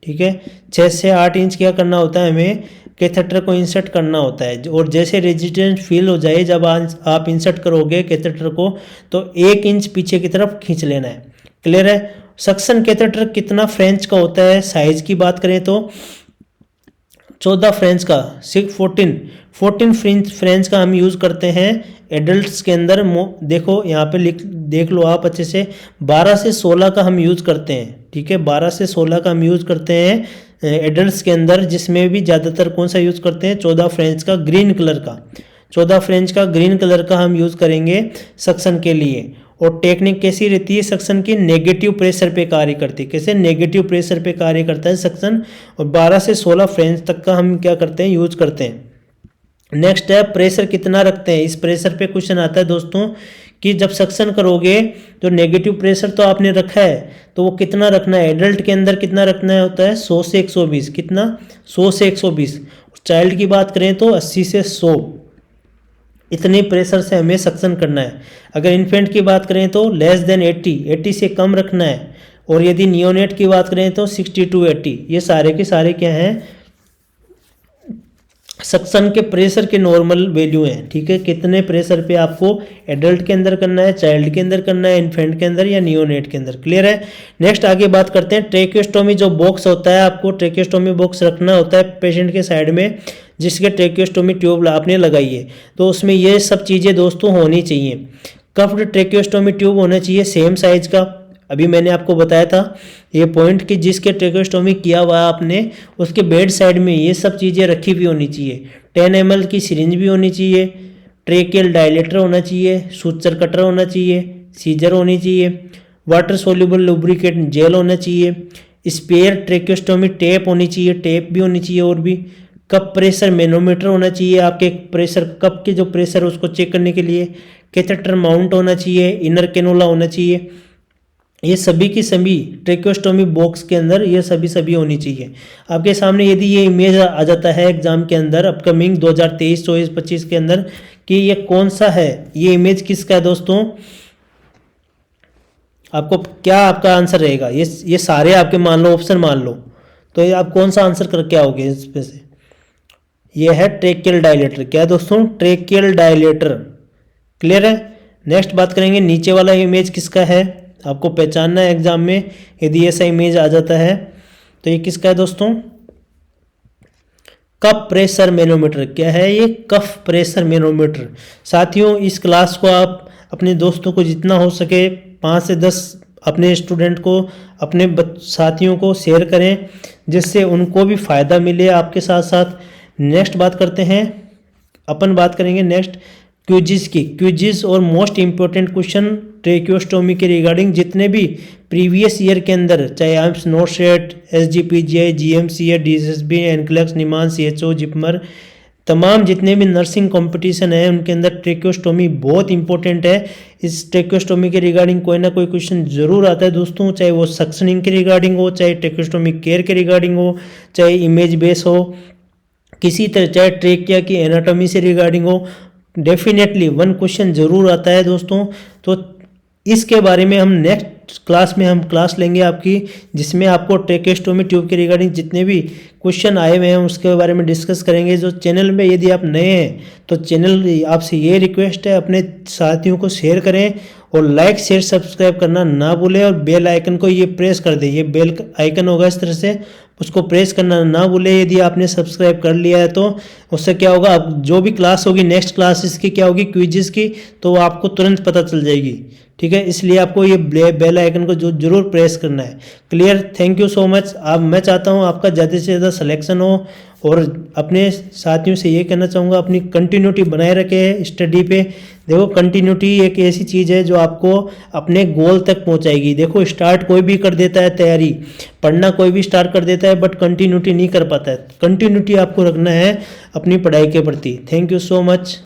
ठीक है, 6 से 8 इंच क्या करना होता है हमें? कैथेटर को इंसर्ट करना होता है। और जैसे रेजिस्टेंस फील हो जाए जब आप इंसर्ट करोगे कैथेटर को, तो 1 इंच पीछे की तरफ खींच लेना है। क्लियर है? सक्शन कैथेटर कितना फ्रेंच का होता है? साइज की बात करें तो 14 फ्रेंच का, 14 फ्रेंच का हम यूज़ करते हैं एडल्ट्स के अंदर। देखो यहाँ पे देख लो आप अच्छे से, 12 से 16 का हम यूज़ करते हैं। ठीक है, 12 से 16 का हम यूज़ करते हैं एडल्ट्स के अंदर, जिसमें भी ज़्यादातर कौन सा यूज़ करते हैं? 14 फ्रेंच का ग्रीन कलर का, 14 फ्रेंच का ग्रीन कलर का हम यूज़ करेंगे सक्शन के लिए। और टेक्निक कैसी रहती है सक्शन की? नेगेटिव प्रेशर पे कार्य करती है। कैसे? नेगेटिव प्रेशर पे कार्य करता है सक्शन। और 12 से 16 फ्रेंच तक का हम क्या करते हैं? यूज करते हैं। नेक्स्ट है प्रेशर कितना रखते हैं। इस प्रेशर पे क्वेश्चन आता है दोस्तों कि जब सक्शन करोगे तो नेगेटिव प्रेशर तो आपने रखा है, तो वो कितना रखना है? एडल्ट के अंदर कितना रखना है होता है? 100 से 120। कितना? 100 से 120। चाइल्ड की बात करें तो 80 से 100। इतने प्रेशर से हमें सक्शन करना है। अगर इन्फेंट की बात करें तो लेस देन 80 से कम रखना है। और यदि नियोनेट की बात करें तो 60 to 80। ये सारे के सारे क्या हैं? सक्शन के प्रेशर के नॉर्मल वैल्यू हैं। ठीक है, कितने प्रेशर पे आपको एडल्ट के अंदर करना है, चाइल्ड के अंदर करना है, इन्फेंट के अंदर या नियोनेट के अंदर। क्लियर है? नेक्स्ट आगे बात करते हैं ट्रेकियोस्टोमी। जो बॉक्स होता है, आपको ट्रेकियोस्टोमी बॉक्स रखना होता है पेशेंट के साइड में, जिसके ट्रेकियोस्टोमी ट्यूब आपने लगाई है, तो उसमें ये सब चीज़ें दोस्तों होनी चाहिए। कफ्ड ट्रेकियोस्टोमी ट्यूब होना चाहिए सेम साइज का। अभी मैंने आपको बताया था ये पॉइंट कि जिसके ट्रेकियोस्टोमी किया हुआ आपने, उसके बेड साइड में ये सब चीज़ें रखी हुई होनी चाहिए। 10 ml की सिरिंज भी होनी चाहिए, ट्रेकियल डायलेटर होना चाहिए, सूचर कटर होना चाहिए, सीजर होनी चाहिए, वाटर सोल्यूबल लुब्रिकेट जेल होना चाहिए, स्पेयर ट्रेकियोस्टोमी टेप होनी चाहिए, टेप भी होनी चाहिए। और भी कप प्रेशर मैनोमीटर होना चाहिए, आपके प्रेशर कप के जो प्रेशर उसको चेक करने के लिए। कैथेटर माउंट होना चाहिए, इनर कैनोला होना चाहिए। ये सभी की सभी ट्रेकियोस्टोमी बॉक्स के अंदर ये सभी होनी चाहिए। आपके सामने यदि ये इमेज आ जाता है एग्जाम के अंदर अपकमिंग 2023, 24, 25 के अंदर कि ये कौन सा है, ये इमेज किसका है दोस्तों, आपको क्या आपका आंसर रहेगा? ये सारे आपके मान लो ऑप्शन मान लो, तो ये आप कौन सा आंसर करके आओगे इसमें से? ये है ट्रेकियल डायलेटर। क्या है दोस्तों? Tracheal dilator. क्लियर है? नेक्स्ट बात करेंगे नीचे वाला इमेज किसका है, आपको पहचानना है एग्जाम में। यदि ऐसा इमेज आ जाता है तो ये किसका है दोस्तों? Cup pressure manometer. क्या है ये? कफ प्रेशर मैनोमीटर। साथियों, इस क्लास को आप अपने दोस्तों को जितना हो सके 5 से 10 अपने स्टूडेंट को, अपने साथियों को शेयर करें, जिससे उनको भी फ़ायदा मिले आपके साथ साथ। नेक्स्ट बात करते हैं, अपन बात करेंगे नेक्स्ट क्विजिज की। क्विजिज और मोस्ट इंपॉर्टेंट क्वेश्चन ट्रेकियोस्टोमी के रिगार्डिंग जितने भी प्रीवियस ईयर के अंदर, चाहे AIIMS, NORCET, SGPGI, GMCA, DSSB, NCLEX, निमान, CHO, जिपमर, तमाम जितने भी नर्सिंग कंपटीशन है उनके अंदर ट्रेकियोस्टोमी बहुत इंपॉर्टेंट है। इस ट्रेकियोस्टोमी के रिगार्डिंग कोई ना कोई क्वेश्चन जरूर आता है दोस्तों, चाहे वो सक्शनिंग के रिगार्डिंग हो, चाहे ट्रेकियोस्टोमी केयर के रिगार्डिंग हो, चाहे इमेज बेस हो, किसी तरह, चाहे ट्रेकिया की एनाटॉमी से रिगार्डिंग हो, डेफिनेटली 1 क्वेश्चन जरूर आता है दोस्तों। तो इसके बारे में हम नेक्स्ट क्लास में हम क्लास लेंगे आपकी, जिसमें आपको ट्रेकियोस्टोमी ट्यूब के रिगार्डिंग जितने भी क्वेश्चन आए हुए हैं उसके बारे में डिस्कस करेंगे। जो चैनल में यदि आप नए हैं तो चैनल आपसे ये रिक्वेस्ट है, अपने साथियों को शेयर करें और लाइक शेयर सब्सक्राइब करना ना भूलें। और बेल आइकन को ये प्रेस कर दें, ये बेल आइकन होगा इस तरह से, उसको प्रेस करना ना भूलें। यदि आपने सब्सक्राइब कर लिया है तो उससे क्या होगा, अब जो भी क्लास होगी नेक्स्ट क्लास इसकी क्या होगी, क्विज़ की, तो वो आपको तुरंत पता चल जाएगी। ठीक है, इसलिए आपको ये बेल आइकन को जरूर प्रेस करना है। Clear? Thank you so much. अब मैं चाहता हूँ आपका ज़्यादा से ज़्यादा सिलेक्शन हो, और अपने साथियों से ये कहना चाहूँगा अपनी कंटिन्यूटी बनाए रखें स्टडी पे। देखो, कंटिन्यूटी एक ऐसी चीज़ है जो आपको अपने गोल तक पहुँचाएगी। देखो, स्टार्ट कोई भी कर देता है, तैयारी पढ़ना कोई भी स्टार्ट कर देता है, बट कंटिन्यूटी नहीं कर पाता है। कंटिन्यूटी आपको रखना है अपनी पढ़ाई के प्रति। Thank you so much.